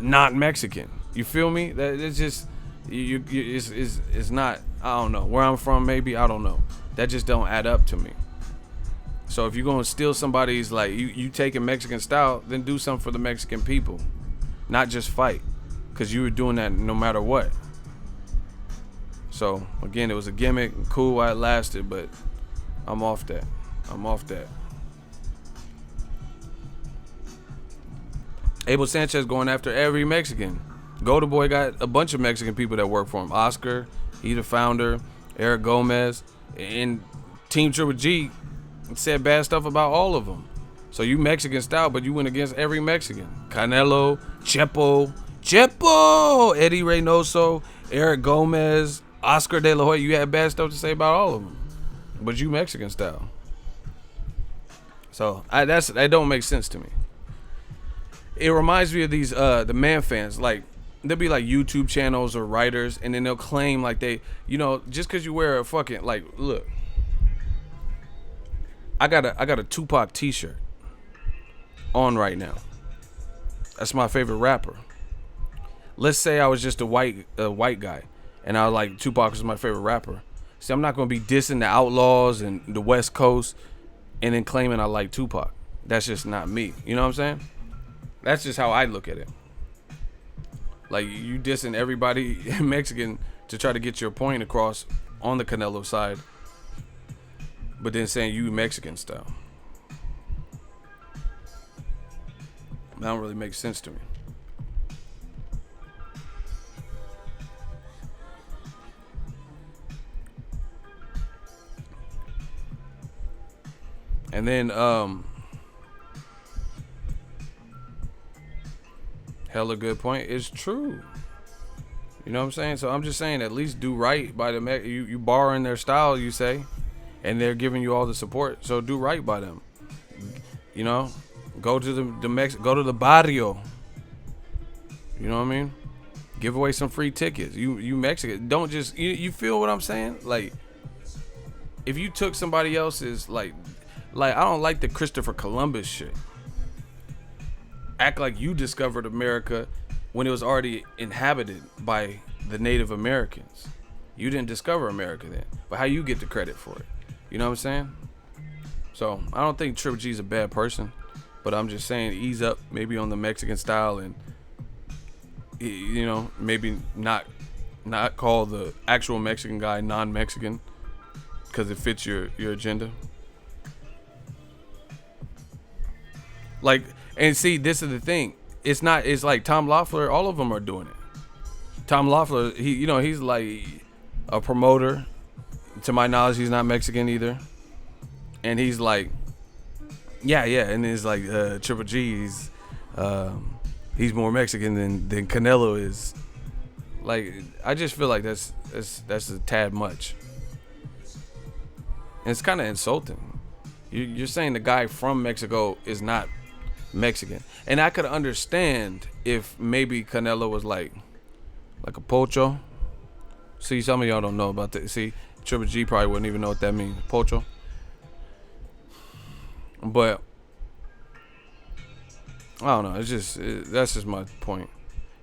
not Mexican. You feel me? That it's just it's not, I don't know, where I'm from, maybe, I don't know, that just don't add up to me. So if you're gonna steal somebody's, like, you taking Mexican style, then do something for the Mexican people, not just fight, because you were doing that no matter what. So, again, it was a gimmick, cool while it lasted, but I'm off that. Abel Sanchez going after every Mexican. Golden Boy got a bunch of Mexican people that work for him. Oscar, he the founder, Eric Gomez, and Team Triple G said bad stuff about all of them. So you Mexican style, but you went against every Mexican. Canelo, Chepo, Eddie Reynoso, Eric Gomez, Oscar De La Hoya. You had bad stuff to say about all of them, but you Mexican style. So that don't make sense to me. It reminds me of these the man fans. Like, there'll be like YouTube channels or writers, and then they'll claim like they, just because you wear a fucking, like, look, I got a Tupac t-shirt on right now. That's my favorite rapper. Let's say I was just a white guy, and I was like, Tupac is my favorite rapper. See, I'm not gonna be dissing the Outlaws and the West Coast, and then claiming I like Tupac. That's just not me. You know what I'm saying? That's just how I look at it. Like, you dissing everybody Mexican to try to get your point across on the Canelo side, but then saying you Mexican style. That don't really make sense to me. And then hella good point. It's true. You know what I'm saying? So I'm just saying, at least do right by the you borrowing their style, you say, and they're giving you all the support. So do right by them. Go to go to the barrio. You know what I mean? Give away some free tickets. You Mexican, don't just you feel what I'm saying? Like, if you took somebody else's, like I don't like the Christopher Columbus shit. Act like you discovered America when it was already inhabited by the Native Americans. You didn't discover America then. But how you get the credit for it? You know what I'm saying? So I don't think Triple G's a bad person, but I'm just saying ease up maybe on the Mexican style, and you know, maybe not call the actual Mexican guy non-Mexican because it fits your agenda. Like, and see, this is the thing. It's like Tom Loeffler, all of them are doing it. Tom Loeffler, he's like a promoter. To my knowledge, he's not Mexican either. And he's like, yeah, and it's like Triple G, he's more Mexican than Canelo is. Like, I just feel like that's a tad much. And it's kind of insulting. You're saying the guy from Mexico is not Mexican. And I could understand if maybe Canelo was like a pocho. See, some of y'all don't know about that. See, Triple G probably wouldn't even know what that means. Pocho. But I don't know. That's just my point.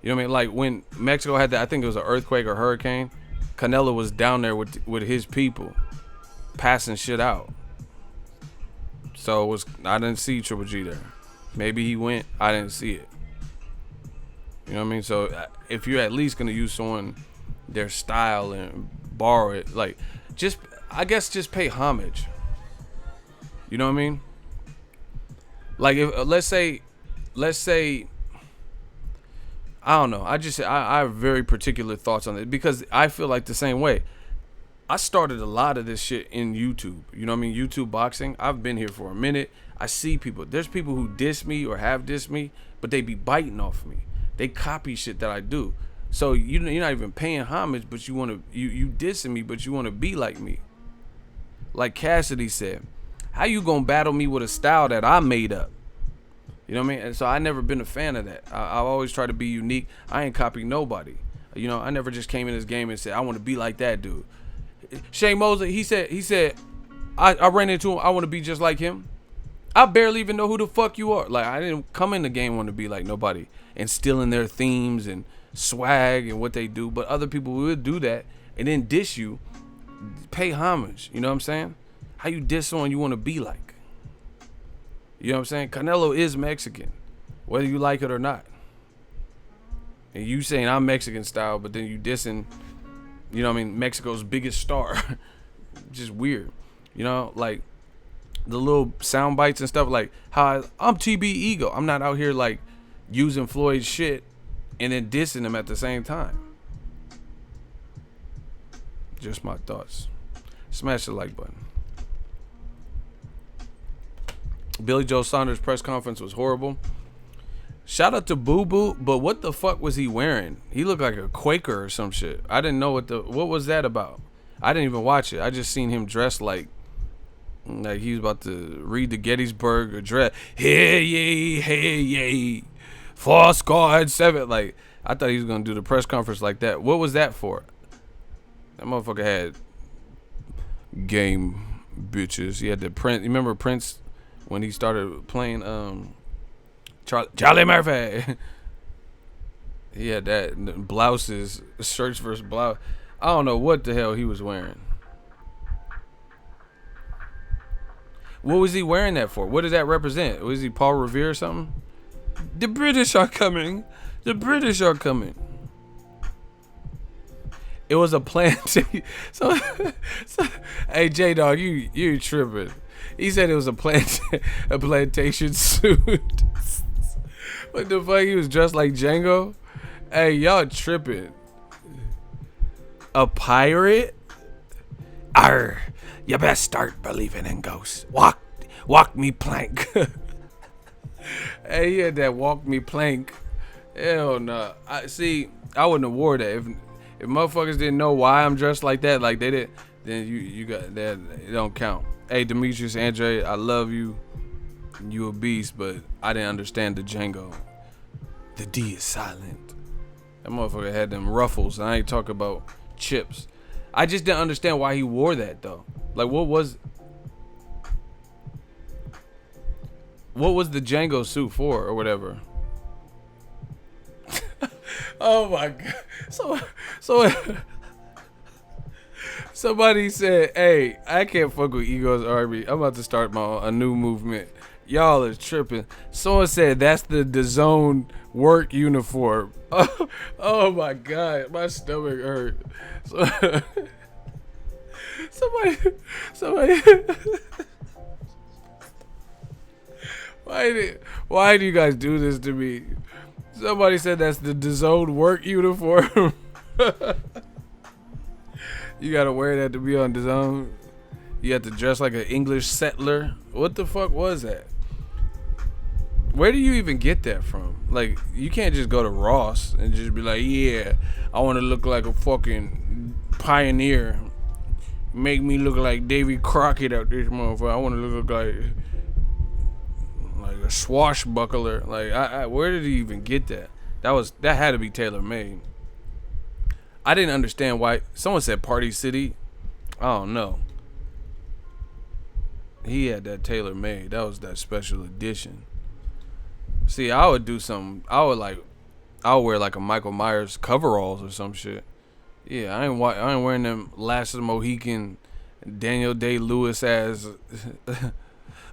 You know what I mean? Like when Mexico had that, I think it was an earthquake or hurricane. Canelo was down there with his people, passing shit out. So I didn't see Triple G there. Maybe he went. I didn't see it. You know what I mean? So if you're at least gonna use someone, their style and borrow it, like just pay homage. You know what I mean? Like if let's say I don't know. I have very particular thoughts on it because I feel like the same way. I started a lot of this shit in YouTube. You know what I mean? YouTube boxing. I've been here for a minute. I see people. There's people who diss me or have dissed me, but they be biting off me. They copy shit that I do. So you're not even paying homage, but you dissing me, but you want to be like me. Like Cassidy said, how you gonna battle me with a style that I made up? You know what I mean? And so I never been a fan of that. I've always tried to be unique. I ain't copying nobody. You know, I never just came in this game and said, I want to be like that dude. Shane Mosley, he said, I ran into him, I want to be just like him. I barely even know who the fuck you are. Like, I didn't come in the game want to be like nobody and stealing their themes and swag and what they do. But other people would do that and then diss you. Pay homage. You know what I'm saying? How you diss someone you want to be like? You know what I'm saying? Canelo is Mexican, whether you like it or not. And you saying I'm Mexican style, but then you dissing, you know what I mean, Mexico's biggest star. Just weird. You know, like the little sound bites and stuff, like how I'm TB Ego. I'm not out here like using Floyd's shit and then dissing him at the same time. Just my thoughts. Smash the like button. Billy Joe Saunders' press conference was horrible. Shout out to Boo Boo, but what the fuck was he wearing? He looked like a Quaker or some shit. I didn't know what was that about. I didn't even watch it. I just seen him dressed like he was about to read the Gettysburg Address. Hey yay, 4-7. Like I thought he was gonna do the press conference like that. What was that for? That motherfucker had game bitches. He had the Prince. You remember Prince? When he started playing Charlie Murphy, he had that blouses, shirts versus blouse. I don't know what the hell he was wearing. What was he wearing that for? What does that represent? Was he Paul Revere or something? The British are coming. The British are coming. It was a plantation. So, hey J Dog, you tripping? He said it was a plantation suit. What the fuck? He was dressed like Django? Hey, y'all tripping. A pirate? Arr, you best start believing in ghosts. Walk me plank. Hey, he had that walk me plank. Hell no. I wouldn't have wore that. If motherfuckers didn't know why I'm dressed like that, like they did, then you got that. It don't count. Hey, Demetrius, Andre, I love you. You a beast, but I didn't understand the Django. The D is silent. That motherfucker had them ruffles. And I ain't talking about chips. I just didn't understand why he wore that though. Like, what was the Django suit for or whatever? Oh my god. So Somebody said, "Hey, I can't fuck with Egos Army. I'm about to start a new movement. Y'all is tripping." Someone said that's the DAZN work uniform. Oh my god, my stomach hurt. Somebody. Why do you guys do this to me? Somebody said that's the DAZN work uniform. You gotta wear that to be on DAZN. You have to dress like an English settler. What the fuck was that? Where do you even get that from? Like, you can't just go to Ross and just be like, yeah, I want to look like a fucking pioneer. Make me look like Davy Crockett out this motherfucker. I want to look like a swashbuckler. Like, where did he even get that? That had to be tailor made. I didn't understand why. Someone said Party City. I don't know. He had that tailor made. That was that special edition. See, I would do something. I would wear like a Michael Myers coveralls or some shit. Yeah, I ain't wearing them Last of the Mohican, Daniel Day-Lewis ass.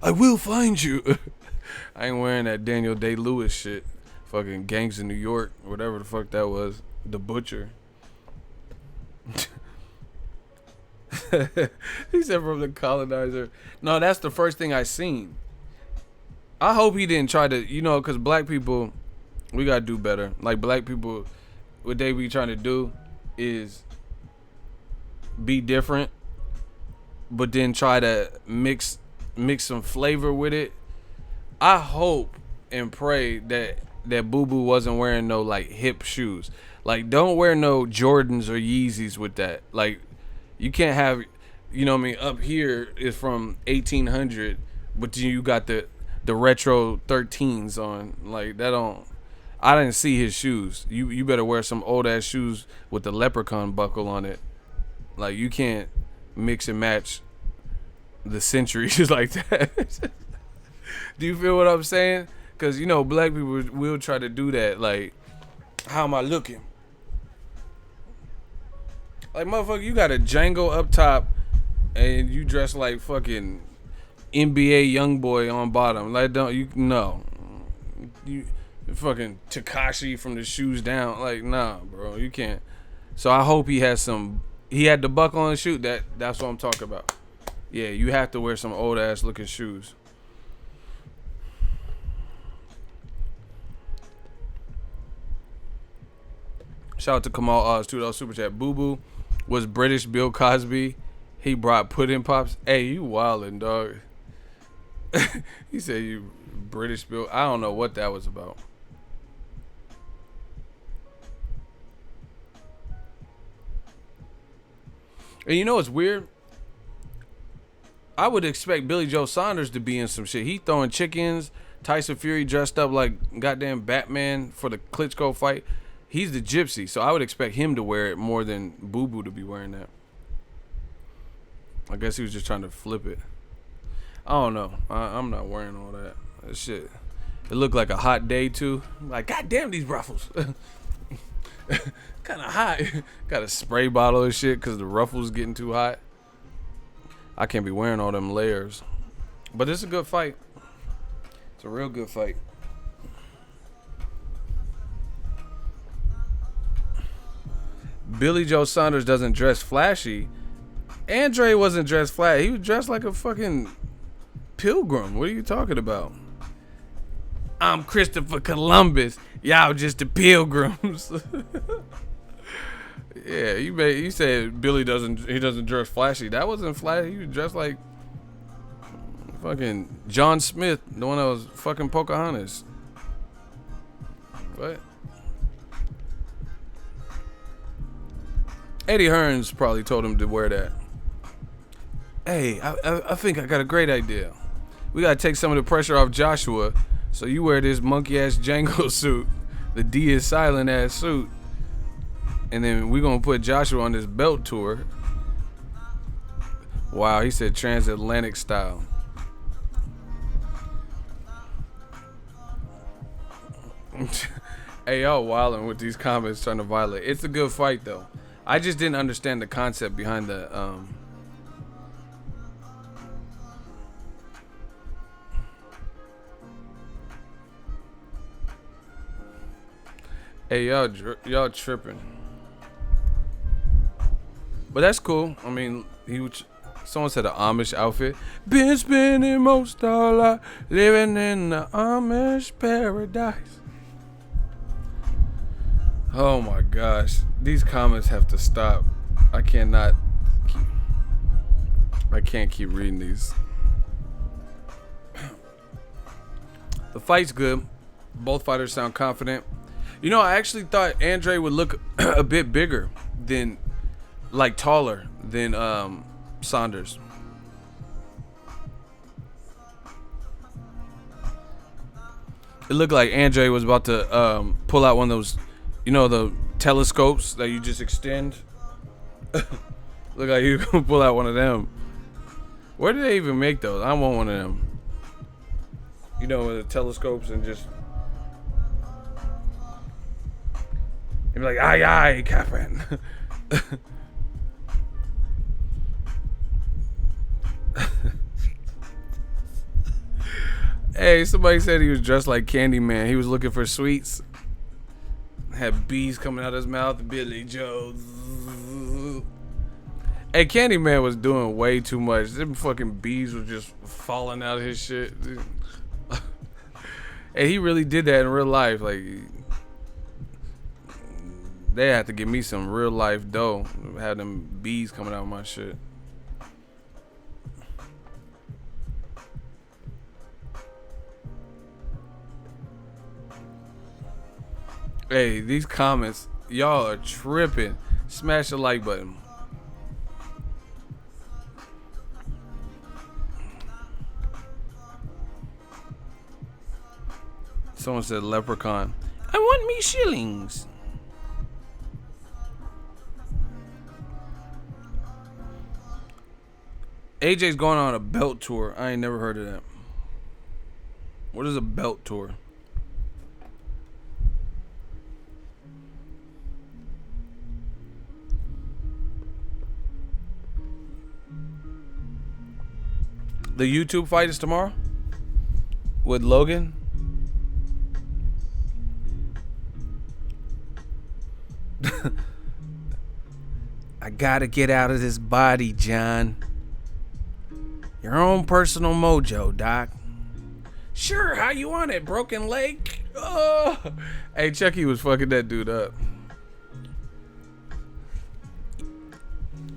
I will find you. I ain't wearing that Daniel Day-Lewis shit. Fucking Gangs of New York, whatever the fuck that was. The Butcher. He said from the colonizer. No, that's the first thing I seen. I hope he didn't try to, because black people, we gotta do better. Like, black people, what they be trying to do is be different, but then try to mix some flavor with it. I hope and pray that Boo Boo wasn't wearing no like hip shoes. Like, don't wear no Jordans or Yeezys with that. Like, you can't have, up here is from 1800, but you got the retro 13s on. Like, I didn't see his shoes. You better wear some old ass shoes with the leprechaun buckle on it. Like, you can't mix and match the centuries like that. Do you feel what I'm saying? Because, black people will try to do that. Like, how am I looking? Like, motherfucker, you got a Django up top and you dress like fucking NBA YoungBoy on bottom. Like, you fucking Tekashi from the shoes down. Like, nah, bro, you can't. So I hope he had the buckle on the shoe. That's what I'm talking about. Yeah, you have to wear some old ass looking shoes. Shout out to Kamal Oz, $2 super chat. Boo Boo was British Bill Cosby. He brought pudding pops. Hey, you wildin', dog. He said you British Bill. I don't know what that was about. And you know what's weird? I would expect Billy Joe Saunders to be in some shit. He throwing chickens. Tyson Fury dressed up like goddamn Batman for the Klitschko fight. He's the gypsy, so I would expect him to wear it more than Boo Boo to be wearing that. I guess he was just trying to flip it. I don't know. I'm not wearing all that. That shit. It looked like a hot day too. Like, goddamn these ruffles. Kind of hot. Got a spray bottle and shit because the ruffles getting too hot. I can't be wearing all them layers. But it's a good fight. It's a real good fight. Billy Joe Saunders doesn't dress flashy. Andre wasn't dressed flat. He was dressed like a fucking pilgrim. What are you talking about? I'm Christopher Columbus. Y'all just the pilgrims. Yeah, you said Billy doesn't dress flashy. That wasn't flashy. He was dressed like fucking John Smith, the one that was fucking Pocahontas. What? Eddie Hearns probably told him to wear that. Hey, I think I got a great idea. We gotta take some of the pressure off Joshua, so you wear this monkey ass Django suit, the D is silent ass suit, and then we're gonna put Joshua on this belt tour. Wow, he said transatlantic style. Hey, y'all wildin' with these comments trying to violate. It's a good fight though. I just didn't understand the concept behind the Hey, y'all tripping. But that's cool. I mean, someone said an Amish outfit. Been spending most our life living in the Amish paradise. Oh my gosh. These comments have to stop. I can't keep reading these. The fight's good. Both fighters sound confident. You know, I actually thought Andre would look a bit bigger than, like, taller than Saunders. It looked like Andre was about to pull out one of those, you know, the telescopes that you just extend. Look like you gonna pull out one of them. Where do they even make those? I want one of them. You know, with the telescopes and just. You'd be like, aye, aye, Captain. Hey, somebody said he was dressed like Candyman. He was looking for sweets. Had bees coming out of his mouth. Billy Joe. Hey, Candyman was doing way too much. Them fucking bees were just falling out of his shit. And he really did that in real life. Like, they had to give me some real life dough. Have them bees coming out of my shit. Hey, these comments, y'all are tripping. Smash the like button. Someone said leprechaun. I want me shillings. AJ's going on a belt tour. I ain't never heard of that. What is a belt tour? The YouTube fight is tomorrow with Logan. I gotta get out of this body, John. Your own personal mojo, Doc. Sure, how you want it? Broken leg? Oh. Hey, Chucky was fucking that dude up.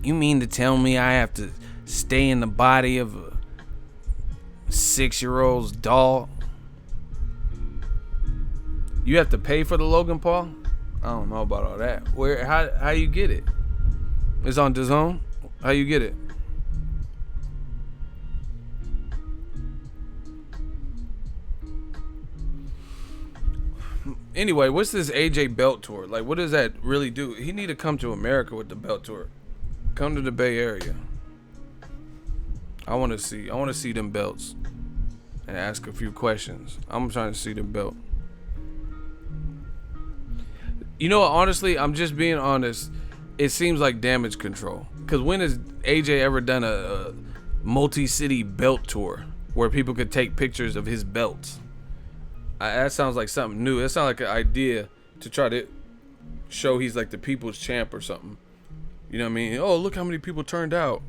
You mean to tell me I have to stay in the body of a 6-year-old's doll? You have to pay for the Logan Paul? I don't know about all that. Where? How you get it? It's on DAZN? How you get it? Anyway, what's this AJ belt tour? Like, what does that really do? He need to come to America with the belt tour. Come to the Bay Area. I want to see them belts and ask a few questions. I'm trying to see the belt. You know what, honestly, I'm just being honest. It seems like Damage Control. Because when has AJ ever done a multi-city belt tour where people could take pictures of his belts? That sounds like something new. That sounds like an idea to try to show he's like the people's champ or something. You know what I mean? Oh, look how many people turned out.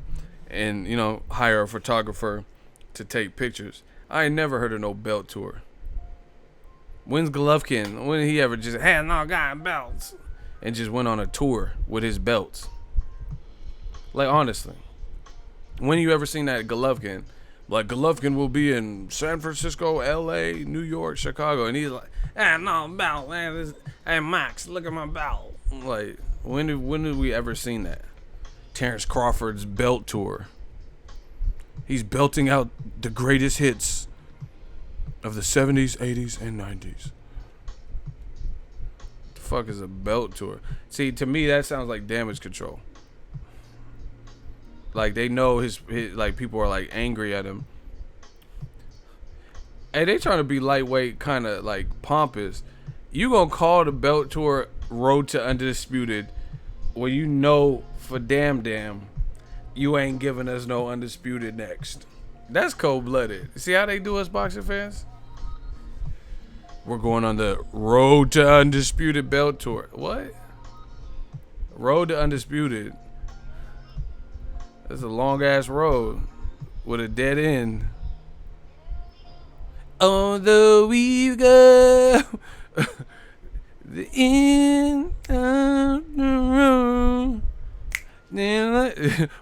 And, you know, hire a photographer to take pictures. I ain't never heard of no belt tour. When's Golovkin? When did he ever just had no guy belts and just went on a tour with his belts? Like, honestly, when you ever seen that Golovkin? Like, Golovkin will be in San Francisco, LA, New York, Chicago, and he's like, no belt, man. Hey, Max, look at my belt. Like, when did we ever seen that? Terrence Crawford's belt tour. He's belting out the greatest hits of the 70s, 80s, and 90s. The fuck is a belt tour? See, to me, that sounds like Damage Control. Like, they know his like, people are, like, angry at him. Hey, they trying to be lightweight, kind of, like, pompous. You gonna call the belt tour Road to Undisputed Well, you know for damn you ain't giving us no Undisputed next. That's cold-blooded. See how they do us boxing fans? We're going on the Road to Undisputed belt tour. What? Road to Undisputed. That's a long-ass road with a dead end. Although we go the end of the road.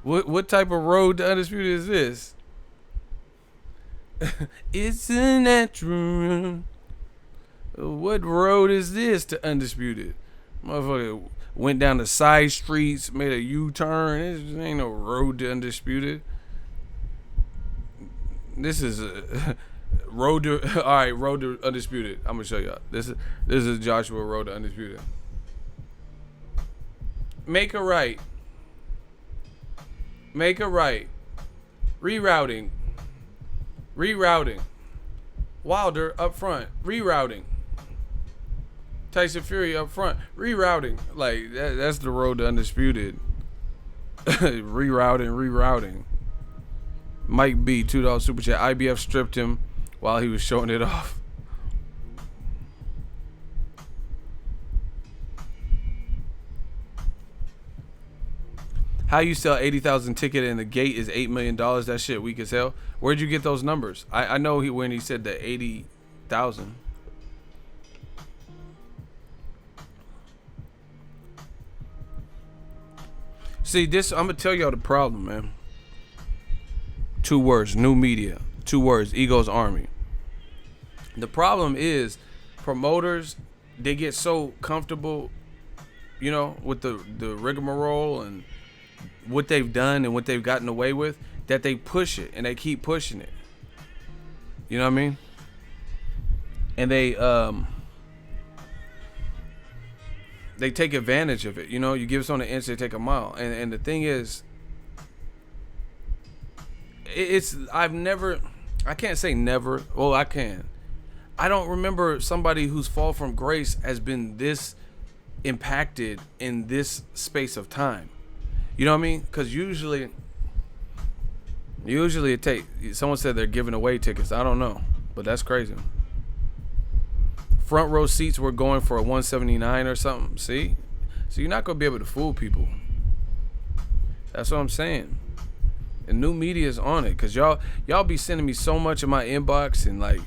What type of road to Undisputed is this? It's a natural. What road is this to Undisputed? Motherfucker went down the side streets, made a U-turn. This ain't no road to Undisputed. This is a road to road to Undisputed. I'm gonna show y'all. This is Joshua Road to Undisputed. Make a right. Make a right. Rerouting. Wilder up front. Rerouting. Tyson Fury up front. Rerouting. Like that's the road to Undisputed. Rerouting. Mike B, $2 super chat. IBF stripped him while he was showing it off. How you sell 80,000 ticket and the gate is $8 million? That shit weak as hell. Where'd you get those numbers? I know when he said the 80,000. See, this, I'm gonna tell y'all the problem, man. 2 words, new media. 2 words, Ego's Army. The problem is promoters, they get so comfortable, you know, with the rigmarole and what they've done and what they've gotten away with, that they push it and they keep pushing it. You know what I mean? And they take advantage of it. You know, you give someone an inch, they take a mile. And the thing is, I can't say never. Well, I can. I don't remember somebody whose fall from grace has been this impacted in this space of time. You know what I mean? Because usually it takes, someone said they're giving away tickets. I don't know, but that's crazy. Front row seats were going for a 179 or something. See? So you're not going to be able to fool people. That's what I'm saying. And new media is on it, because y'all be sending me so much in my inbox and like,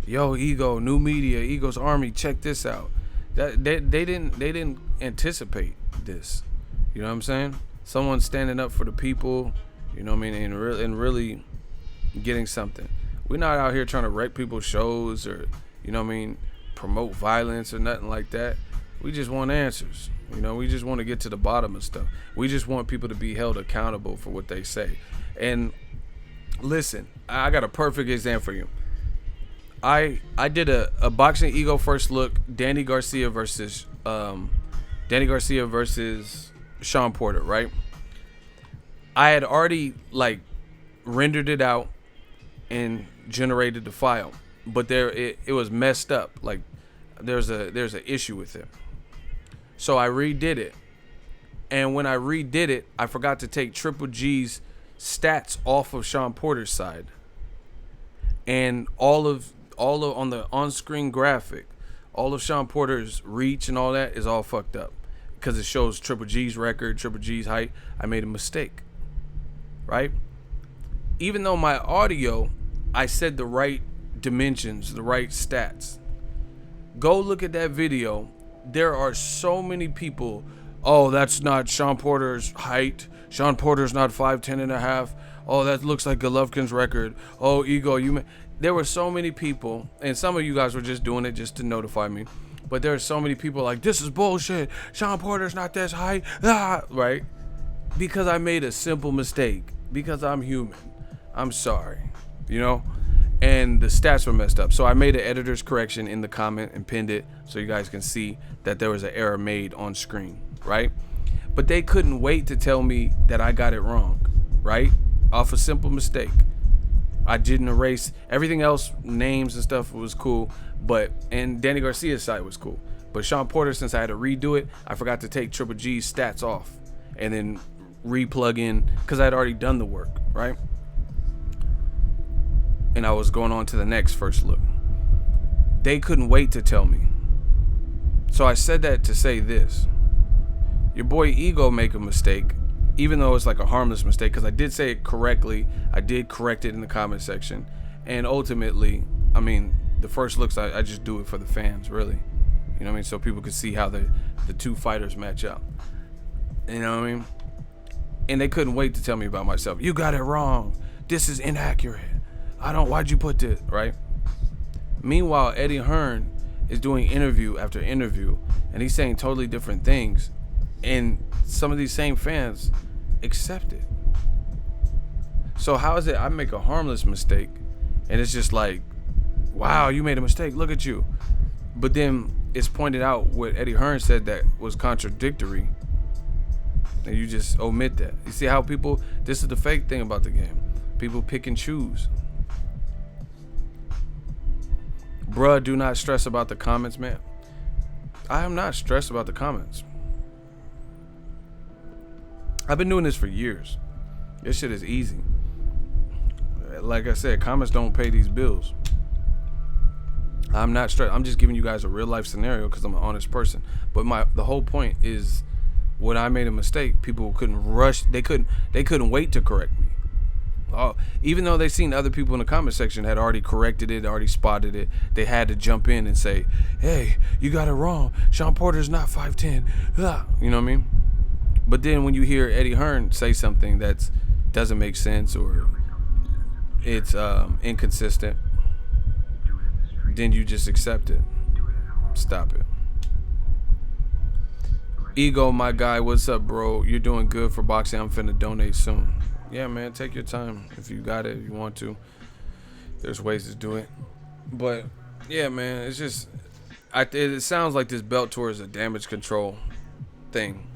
yo, Ego, new media, Ego's Army, check this out. That they didn't anticipate this. You know what I'm saying? Someone standing up for the people, you know what I mean, and really getting something. We're not out here trying to wreck people's shows or, you know what I mean, promote violence or nothing like that. We just want answers. You know, we just want to get to the bottom of stuff. We just want people to be held accountable for what they say. And listen, I got a perfect example for you. I did a Boxingego first look, Danny Garcia versus Sean Porter, right? I had already like rendered it out and generated the file, but it was messed up. Like there's an issue with it. So I redid it. And when I redid it, I forgot to take Triple G's stats off of Sean Porter's side. And all of on the on-screen graphic, all of Sean Porter's reach and all that is all fucked up because it shows Triple G's record, Triple G's height. I made a mistake, right? Even though my audio, I said the right dimensions, the right stats. Go look at that video. There are so many people, oh, that's not Sean Porter's height. Sean Porter's not 5'10" and a half. Oh, that looks like Golovkin's record. Oh, Ego, there were so many people, and some of you guys were just doing it just to notify me. But there are so many people like, this is bullshit. Sean Porter's not this height. Right? Because I made a simple mistake. Because I'm human. I'm sorry. You know? And the stats were messed up. So I made an editor's correction in the comment and pinned it so you guys can see that there was an error made on screen. Right? But they couldn't wait to tell me that I got it wrong. Right? Off a simple mistake. I didn't erase everything else. Names and stuff was cool, and Danny Garcia's side was cool. But Sean Porter, since I had to redo it, I forgot to take Triple G's stats off. and then re-plug in, because I'd already done the work, right? And I was going on to the next first look. They couldn't wait to tell me. So I said that to say this. Your boy Ego make a mistake, even though it's like a harmless mistake, because I did say it correctly. I did correct it in the comment section. And ultimately, I mean, the first looks, I just do it for the fans, really. You know what I mean? So people could see how the two fighters match up. You know what I mean? And they couldn't wait to tell me about myself. You got it wrong. This is inaccurate. Why'd you put this, right? Meanwhile, Eddie Hearn is doing interview after interview, and he's saying totally different things. And some of these same fans accept it. So how is it I make a harmless mistake, and it's just like, wow, you made a mistake, look at you. But then it's pointed out what Eddie Hearn said that was contradictory, and you just omit that. You see how people, this is the fake thing about the game. People pick and choose. Bruh, do not stress about the comments, man. I am not stressed about the comments. I've been doing this for years. This shit is easy. Like I said, comments don't pay these bills. I'm not stressed. I'm just giving you guys a real life scenario because I'm an honest person. But the whole point is, when I made a mistake, people couldn't rush. They couldn't wait to correct me. Oh, even though they seen other people in the comment section had already corrected it, already spotted it, they had to jump in and say, "Hey, you got it wrong. Sean Porter's not 5'10". You know what I mean? But then when you hear Eddie Hearn say something that doesn't make sense or it's inconsistent, then you just accept it. Stop it. Ego, my guy, what's up, bro? You're doing good for boxing. I'm finna donate soon. Yeah, man, take your time. If you got it, if you want to. There's ways to do it. But, yeah, man, it's just, it sounds like this belt tour is a damage control thing.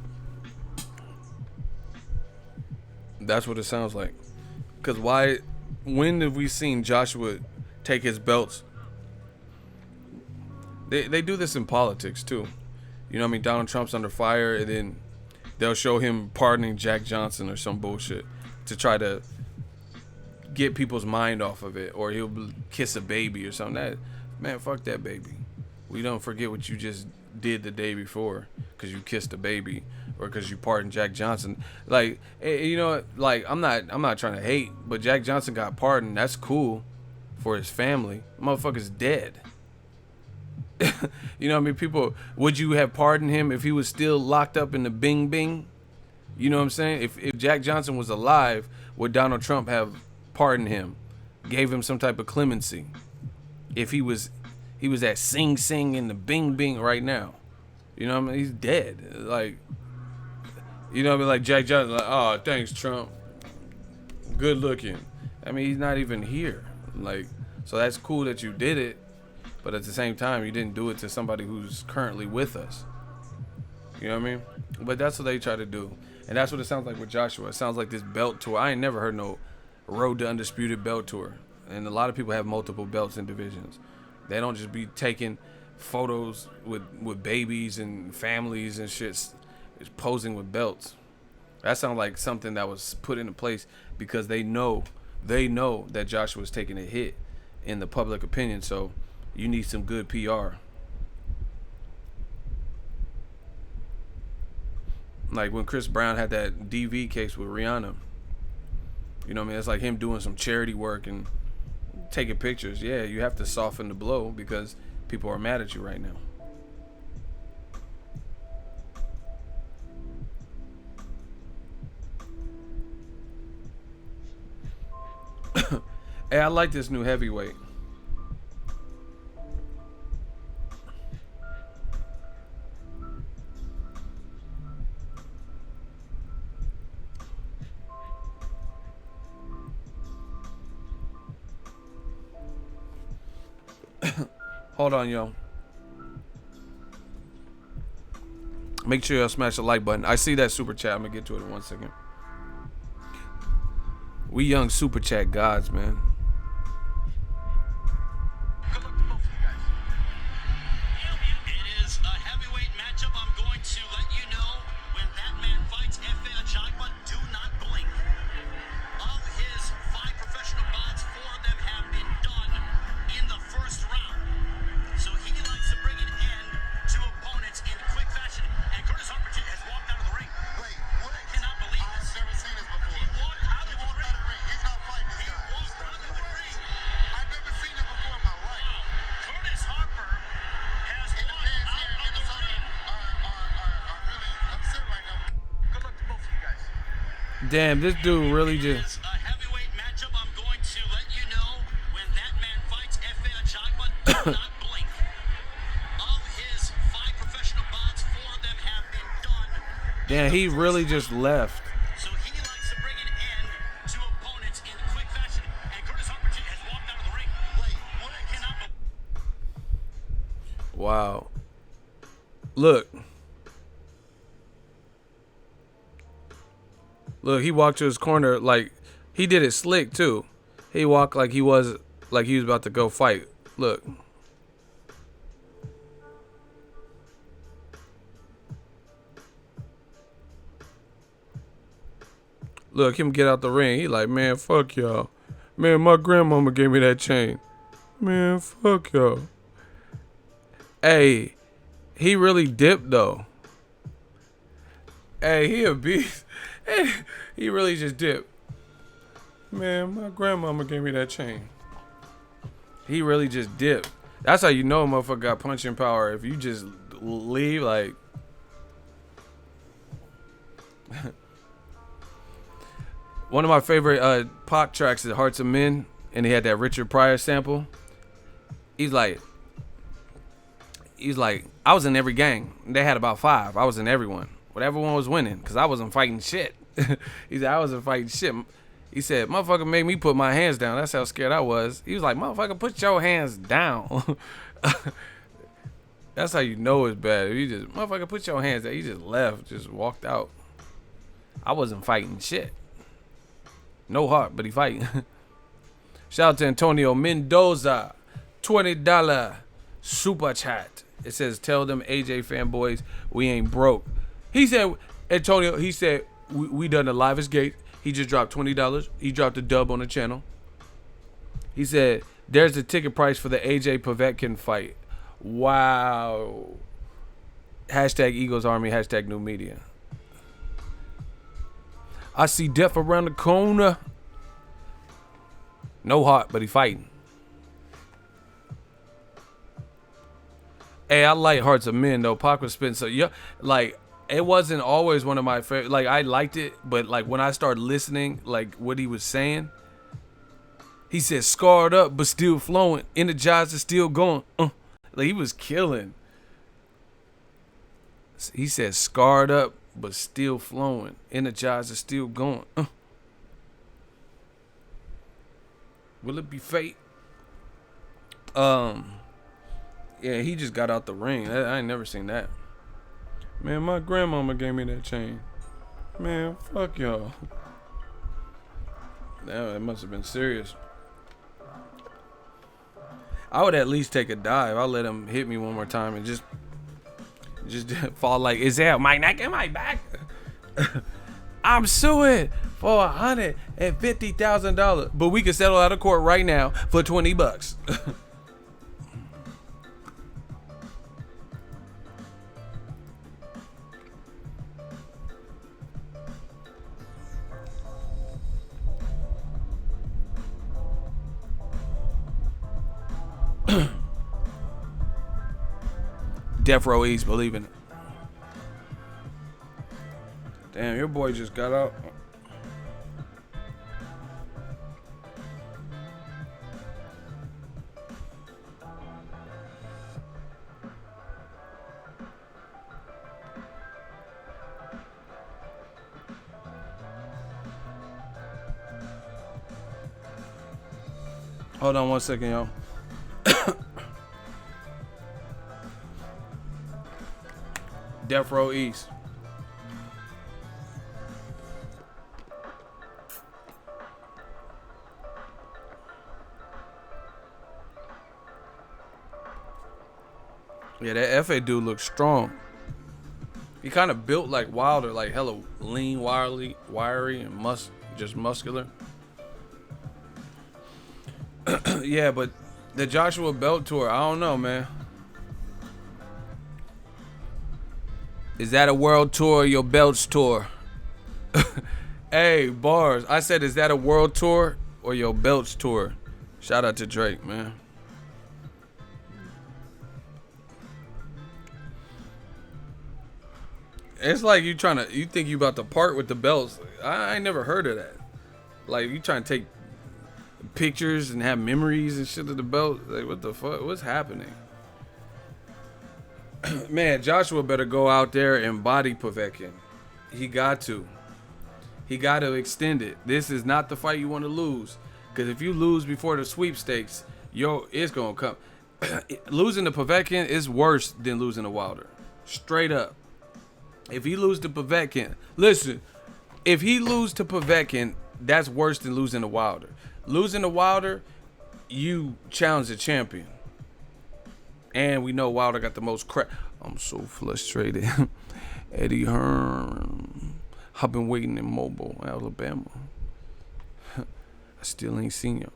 That's what it sounds like. Because when have we seen Joshua take his belts? They do this in politics, too. You know what I mean? Donald Trump's under fire, and then they'll show him pardoning Jack Johnson or some bullshit to try to get people's mind off of it, or he'll kiss a baby or something. Man, fuck that baby. We don't forget what you just did the day before because you kissed a baby or because you pardoned Jack Johnson. Like, you know, like I'm not trying to hate, but Jack Johnson got pardoned. That's cool for his family. Motherfucker's dead. You know what I mean? People, would you have pardoned him if he was still locked up in the Bing Bing? You know what I'm saying? If Jack Johnson was alive, would Donald Trump have pardoned him, gave him some type of clemency? If he was at Sing Sing in the Bing Bing right now, you know what I mean? He's dead. Like, you know what I mean? Like Jack Johnson, like, oh, thanks, Trump. Good looking. I mean, he's not even here. Like, so that's cool that you did it, but at the same time, you didn't do it to somebody who's currently with us. You know what I mean? But that's what they try to do. And that's what it sounds like with Joshua. It sounds like this belt tour. I ain't never heard no Road to Undisputed belt tour. And a lot of people have multiple belts in divisions. They don't just be taking photos with babies and families and shit, just posing with belts. That sounds like something that was put into place because they know that Joshua's taking a hit in the public opinion. So you need some good PR. Like when Chris Brown had that DV case with Rihanna. You know what I mean? It's like him doing some charity work and taking pictures. Yeah, you have to soften the blow because people are mad at you right now. Hey, I like this new heavyweight. Hold on, yo. Make sure y'all smash the like button. I see that super chat. I'm gonna get to it in 1 second. We young super chat gods, man. It is a heavyweight matchup. I'm going to let you know when that man fights. Damn, this dude really just. A heavyweight matchup. I'm going to let you know when that man fights Efe Ajagba, do not blink. Of his 5 professional bouts, 4 of them have been done. Damn, he really just left. So he likes to bring an end to opponents in quick fashion. And Curtis Harper has walked out of the ring. Wait, what I cannot. Wow. Look. Look, he walked to his corner like he did it slick too. He walked like he was about to go fight. Look. Look, him get out the ring. He like, man, fuck y'all. Man, my grandmama gave me that chain. Man, fuck y'all. Hey, he really dipped though. Hey, he a beast. Hey, he really just dipped. Man, my grandmama gave me that chain. He really just dipped. That's how you know a motherfucker got punching power. If you just leave, like. One of my favorite Pac tracks is Hearts of Men, and he had that Richard Pryor sample. He's like, I was in every gang. They had about 5. I was in everyone. Whatever one was winning, because I wasn't fighting shit. He said, I wasn't fighting shit. He said, motherfucker made me put my hands down. That's how scared I was. He was like, motherfucker, put your hands down. That's how you know it's bad. If you just, motherfucker, put your hands down. He just left, just walked out. I wasn't fighting shit. No heart, but he fighting. Shout out to Antonio Mendoza. $20 super chat. It says, tell them AJ fanboys we ain't broke. He said, Antonio, he said, we done the livest gate. He just dropped $20. He dropped a dub on the channel. He said, there's the ticket price for the AJ Povetkin fight. Wow. Hashtag Eagles Army, hashtag new media. I see death around the corner. No heart, but he fighting. Hey, I like Hearts of Men though. Pac was spitting so yeah, like it wasn't always one of my favorite. Like I liked it, but like when I started listening, like what he was saying, he said scarred up but still flowing, energized and still going. Like he was killing. He said scarred up but still flowing, energized and still going. Will it be fate? Yeah, he just got out the ring. I ain't never seen that. Man, my grandmama gave me that chain. Man, fuck y'all. Damn, that must have been serious. I would at least take a dive. I'll let him hit me one more time and just fall like, is that my neck and my back? I'm suing for $150,000. But we can settle out of court right now for $20. Death Row East, believe in it. Damn, your boy just got out. Hold on 1 second, y'all. Death Row East. Yeah, that FA dude looks strong. He kind of built like Wilder, like hella lean, wiry, and just muscular. Yeah, but the Joshua Belt tour, I don't know, man. Is that a world tour or your belts tour? Hey, bars. I said, is that a world tour or your belts tour? Shout out to Drake, man. It's like you think you about to part with the belts. I ain't never heard of that. Like you trying to take pictures and have memories and shit of the belt. Like what the fuck? What's happening? Man, Joshua better go out there and body Povetkin. He got to. He got to extend it. This is not the fight you want to lose. Because if you lose before the sweepstakes, it's going to come. Losing to Povetkin is worse than losing to Wilder. Straight up. If he lose to Povetkin, listen, if he lose to Povetkin, that's worse than losing to Wilder. Losing to Wilder, you challenge the champion. And we know Wilder got the most crap. I'm so frustrated. Eddie Hearn. I've been waiting in Mobile, Alabama. I still ain't seen you.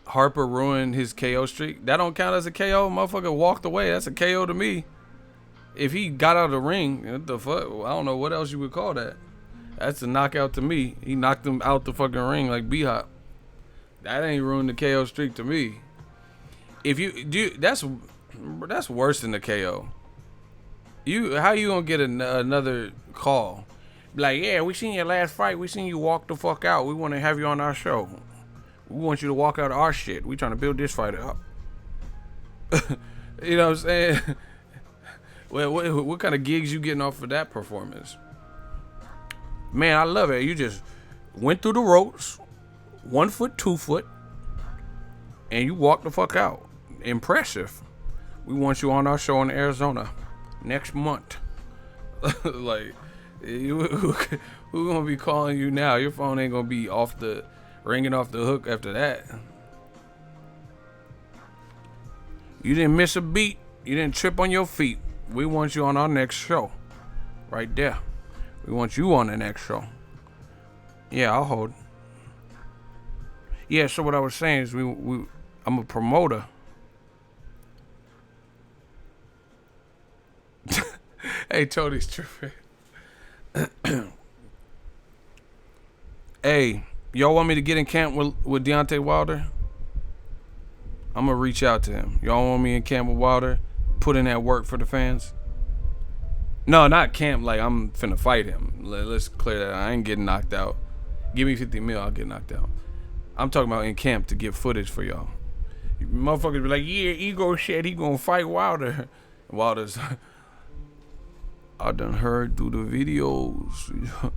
Harper ruined his KO streak. That don't count as a KO. Motherfucker walked away. That's a KO to me. If he got out of the ring, what the fuck? I don't know what else you would call that. That's a knockout to me. He knocked him out the fucking ring like B-Hop. That ain't ruined the KO streak to me. If you do, that's worse than the KO. How you gonna get another call? Like, yeah, we seen your last fight. We seen you walk the fuck out. We want to have you on our show. We want you to walk out of our shit. We trying to build this fight up. You know what I'm saying? Well, what kind of gigs you getting off of that performance? Man, I love it. You just went through the ropes, 1 foot, 2 foot, and you walked the fuck out. Impressive. We want you on our show in Arizona next month. Like, who gonna be calling you now? Your phone ain't gonna be ringing off the hook after that. You didn't miss a beat. You didn't trip on your feet. We want you on our next show. Right there. We want you on the next show. Yeah, I'll hold. Yeah, so what I was saying is I'm a promoter. Hey, Tony's tripping. Hey, y'all want me to get in camp with Deontay Wilder? I'm going to reach out to him. Y'all want me in camp with Wilder? Put in that work for the fans? No, not camp like I'm finna fight him. Let's clear that. I ain't getting knocked out. Give me 50 mil, I'll get knocked out. I'm talking about in camp to get footage for y'all. Motherfuckers be like, yeah, Ego said he gonna fight Wilder. Wilder's, I done heard through the videos.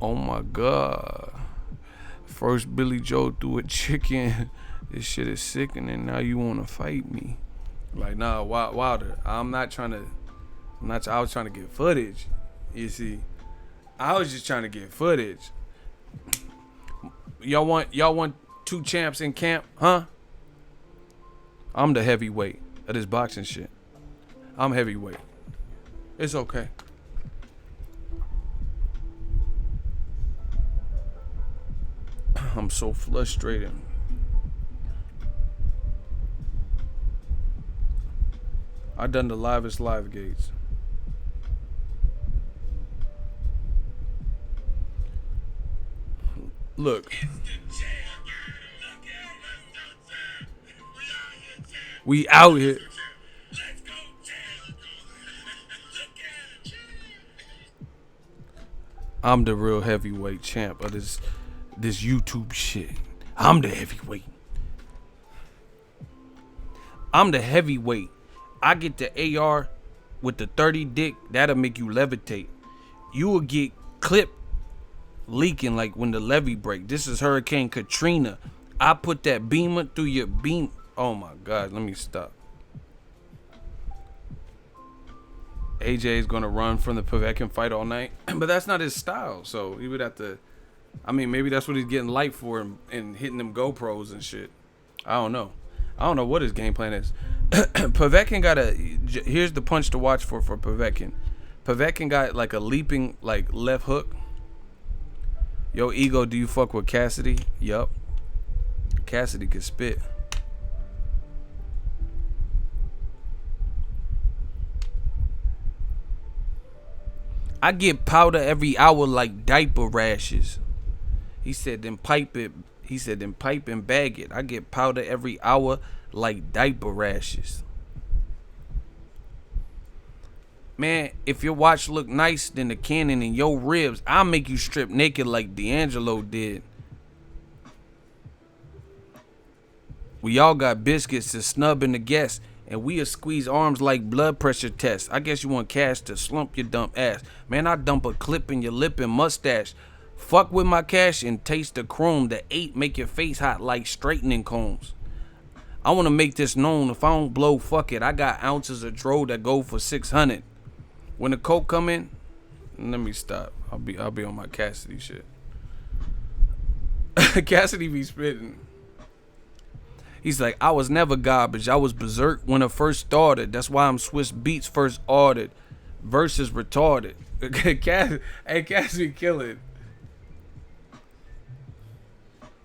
Oh my God. First Billy Joe threw a chicken. This shit is sickening. Now you wanna fight me? Like, nah, Wilder. I was trying to get footage. You see, I was just trying to get footage. Y'all want 2 champs in camp, huh? I'm the heavyweight of this boxing shit. I'm heavyweight. It's okay. I'm so frustrated. I done the livest live gates. Look. We out here. I'm the real heavyweight champ of this YouTube shit. I'm the heavyweight. I'm the heavyweight. I get the AR with the 30 dick. That'll make you levitate. You will get clipped leaking like when the levee break. This is Hurricane Katrina. I put that beamer through your beam. Oh my God, let me stop. AJ is gonna run from the Povetkin fight all night, but that's not his style. So he would have to. I mean, maybe that's what he's getting light for and hitting them GoPros and shit. I don't know what his game plan is. Povetkin got here's the punch to watch for Povetkin. Povetkin got like a leaping like left hook. Yo, Ego, do you fuck with Cassidy? Yup. Cassidy can spit. I get powder every hour like diaper rashes. He said, then pipe it He said, then pipe and bag it. I get powder every hour like diaper rashes. Man, if your watch look nice than the cannon in your ribs, I'll make you strip naked like D'Angelo did. We all got biscuits to snub in the guests, and we'll squeeze arms like blood pressure tests. I guess you want cash to slump your dump ass. Man, I dump a clip in your lip and mustache. Fuck with my cash and taste the chrome. The 8 make your face hot like straightening combs. I want to make this known. If I don't blow, fuck it. I got ounces of dro that go for 600. When the coke come in, let me stop. I'll be on my Cassidy shit. Cassidy be spitting. He's like, I was never garbage. I was berserk when I first started. That's why I'm Swiss Beats first ordered. Versus retarded. Hey, Cassidy killing.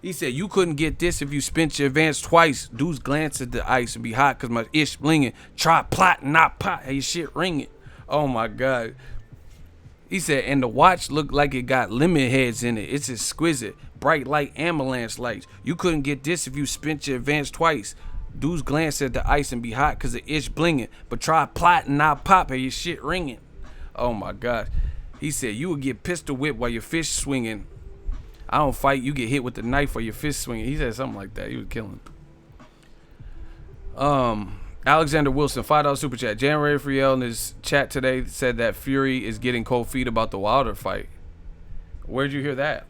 He said, you couldn't get this if you spent your advance twice. Dudes glance at the ice and be hot because my ish blinging. Try plot, not pot. Hey, shit ringing. Oh, my God. He said, and the watch looked like it got lemon heads in it. It's exquisite. Bright light ambulance lights. You couldn't get this if you spent your advance twice. Dudes glance at the ice and be hot because the ish blinging. But try plot and not pop. Hey, your shit ringing. Oh, my God. He said, you would get pistol whipped while your fish swinging. I don't fight. You get hit with the knife or your fist swinging. He said something like that. He was killing. Alexander Wilson, $5 super chat. January Friel in his chat today said that Fury is getting cold feet about the Wilder fight. Where'd you hear that?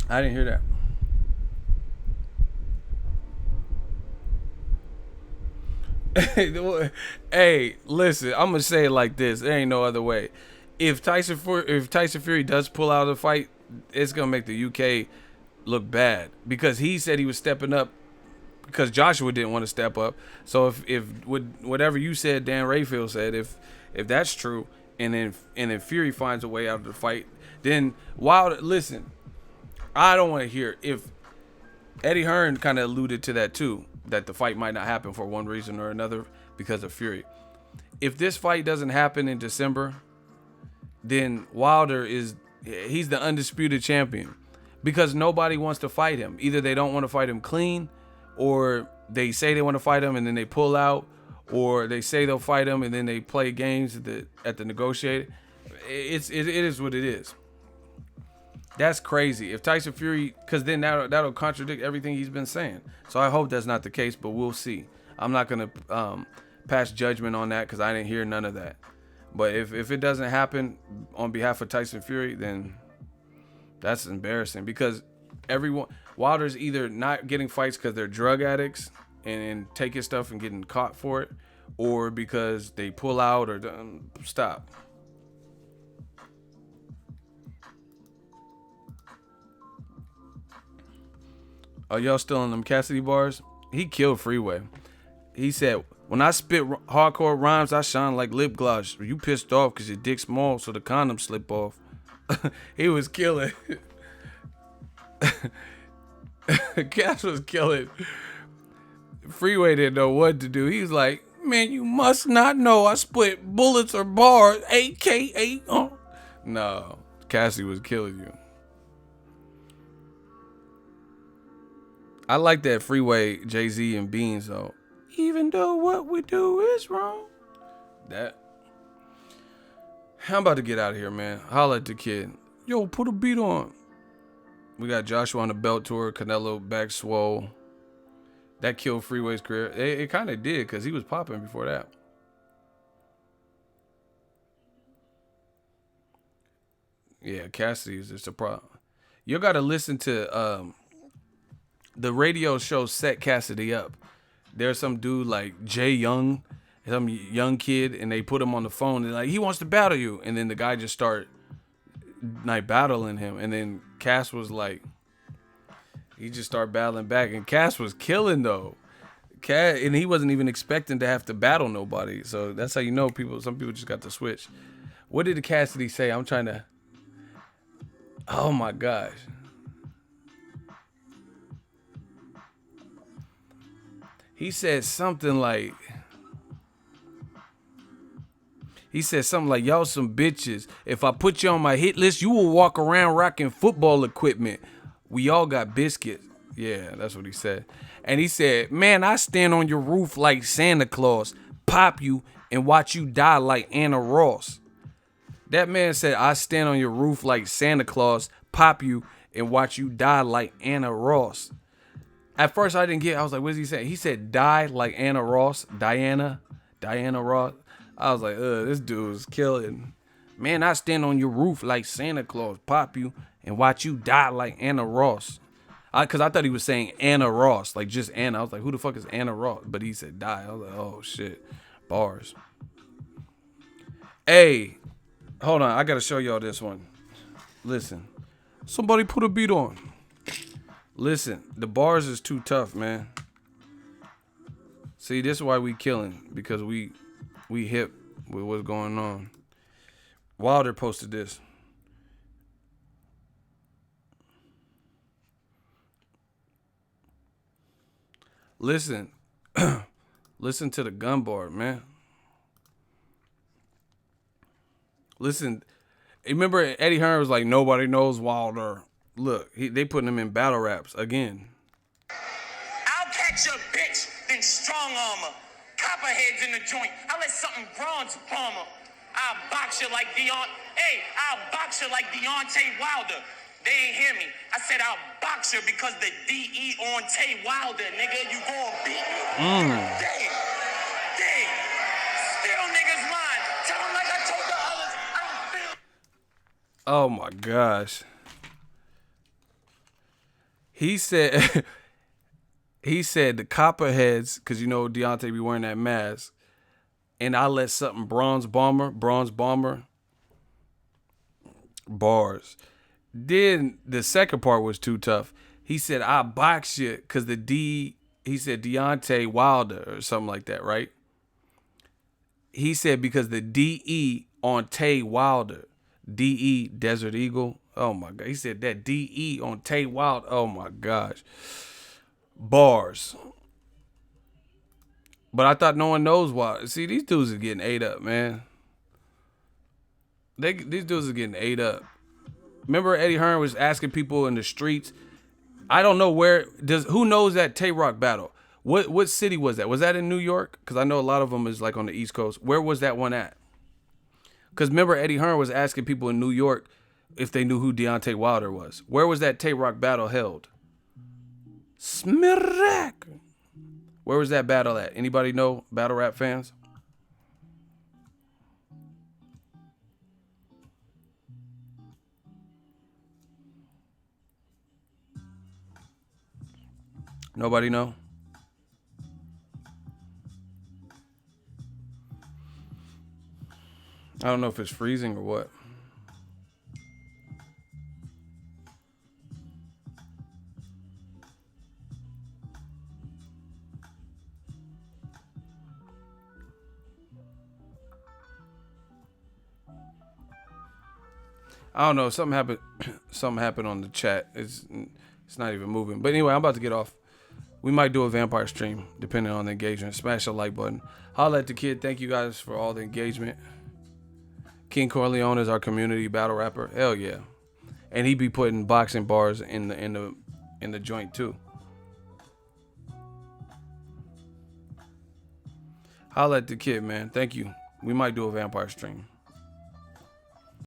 I didn't hear that. Hey, listen, I'm gonna say it like this. There ain't no other way. If Tyson Fury does pull out of the fight, it's gonna make the UK look bad because he said he was stepping up because Joshua didn't want to step up. So if whatever you said, Dan Rayfield said, if that's true, and then Fury finds a way out of the fight, then Wilder. Listen, I don't want to hear if Eddie Hearn kind of alluded to that too, that the fight might not happen for one reason or another because of Fury. If this fight doesn't happen in December, then Wilder he's the undisputed champion because nobody wants to fight him. Either they don't want to fight him clean, or they say they want to fight him and then they pull out, or they say they'll fight him and then they play games at the negotiated. It is what it is. That's crazy. If Tyson Fury, because then that'll contradict everything he's been saying. So I hope that's not the case, but we'll see. I'm not gonna pass judgment on that because I didn't hear none of that. But if it doesn't happen on behalf of Tyson Fury, then that's embarrassing because Wilder's either not getting fights because they're drug addicts and taking stuff and getting caught for it, or because they pull out or stop. Are y'all still in them Cassidy bars? He killed Freeway. He said, when I spit hardcore rhymes, I shine like lip gloss. You pissed off because your dick's small, so the condom slip off. He was killing. Cass was killing. Freeway didn't know what to do. He's like, man, you must not know I split bullets or bars, AKA. No, Cassie was killing you. I like that Freeway, Jay-Z, and Beans, though. Even though what we do is wrong. That. I'm about to get out of here, man. Holla at the kid. Yo, put a beat on. We got Joshua on the belt tour. Canelo back swole. That killed Freeway's career. It kind of did because he was popping before that. Yeah, Cassidy is just a problem. You got to listen to the radio show Set Cassidy Up. There's some dude like Jay Young, some young kid, and they put him on the phone and like, he wants to battle you. And then the guy just start like battling him. And then Cass was like, he just started battling back. And Cass was killing though. And he wasn't even expecting to have to battle nobody. So that's how you know some people just got to switch. What did Cassidy say? I'm trying to, oh my gosh. He said something like, He said something like, y'all some bitches. If I put you on my hit list, you will walk around rocking football equipment. We all got biscuits. Yeah, that's what he said. And he said, man, I stand on your roof like Santa Claus, pop you, and watch you die like Anna Ross. That man said, I stand on your roof like Santa Claus, pop you, and watch you die like Anna Ross. At first, I didn't get it. I was like, what is he saying? He said, die like Anna Ross, Diana Ross. I was like, this dude is killing. Man, I stand on your roof like Santa Claus, pop you, and watch you die like Anna Ross. Because I thought he was saying Anna Ross, like just Anna. I was like, who the fuck is Anna Ross? But he said die. I was like, oh, shit. Bars. Hey, hold on. I got to show y'all this one. Listen. Somebody put a beat on. Listen, the bars is too tough, man. See, this is why we killing. Because we hip with what's going on. Wilder posted this. Listen. Listen to the gun bar, man. Listen. Remember Eddie Hearn was like, nobody knows Wilder. Look, they putting him in battle raps again. I'll catch a bitch, then strong armor. Copperheads in the joint. I'll let something bronze palmer. I'll box you like I'll box you like Deontay Wilder. They ain't hear me. I said I'll box you because the D.E. on Tay Wilder, nigga. You gon' beat me? Damn. Still niggas mind. Tell them like I told the others. I don't feel. Oh my gosh. He said the copperheads, because you know Deontay be wearing that mask, and I let something bronze bomber, bars. Then the second part was too tough. He said, I box you because he said Deontay Wilder or something like that, right? He said because the D.E. on Tay Wilder, D.E. Desert Eagle. Oh my God. He said that D.E. on Tay Wilder. Oh my gosh. Bars. But I thought no one knows why. See, these dudes are getting ate up, man. These dudes are getting ate up. Remember Eddie Hearn was asking people in the streets. I don't know who knows that Tay Rock battle? What city was that? Was that in New York? Because I know a lot of them is like on the East Coast. Where was that one at? Because remember Eddie Hearn was asking people in New York if they knew who Deontay Wilder was. Where was that Tay Rock battle held? Smirrak. Where was that battle at? Anybody know, battle rap fans? Nobody know? I don't know if it's freezing or what. I don't know. Something happened. Something happened on the chat. It's not even moving. But anyway, I'm about to get off. We might do a vampire stream depending on the engagement. Smash the like button. Holla at the kid. Thank you guys for all the engagement. King Corleone is our community battle rapper. Hell yeah. And he be putting boxing bars in the joint too. Holla at the kid, man. Thank you. We might do a vampire stream.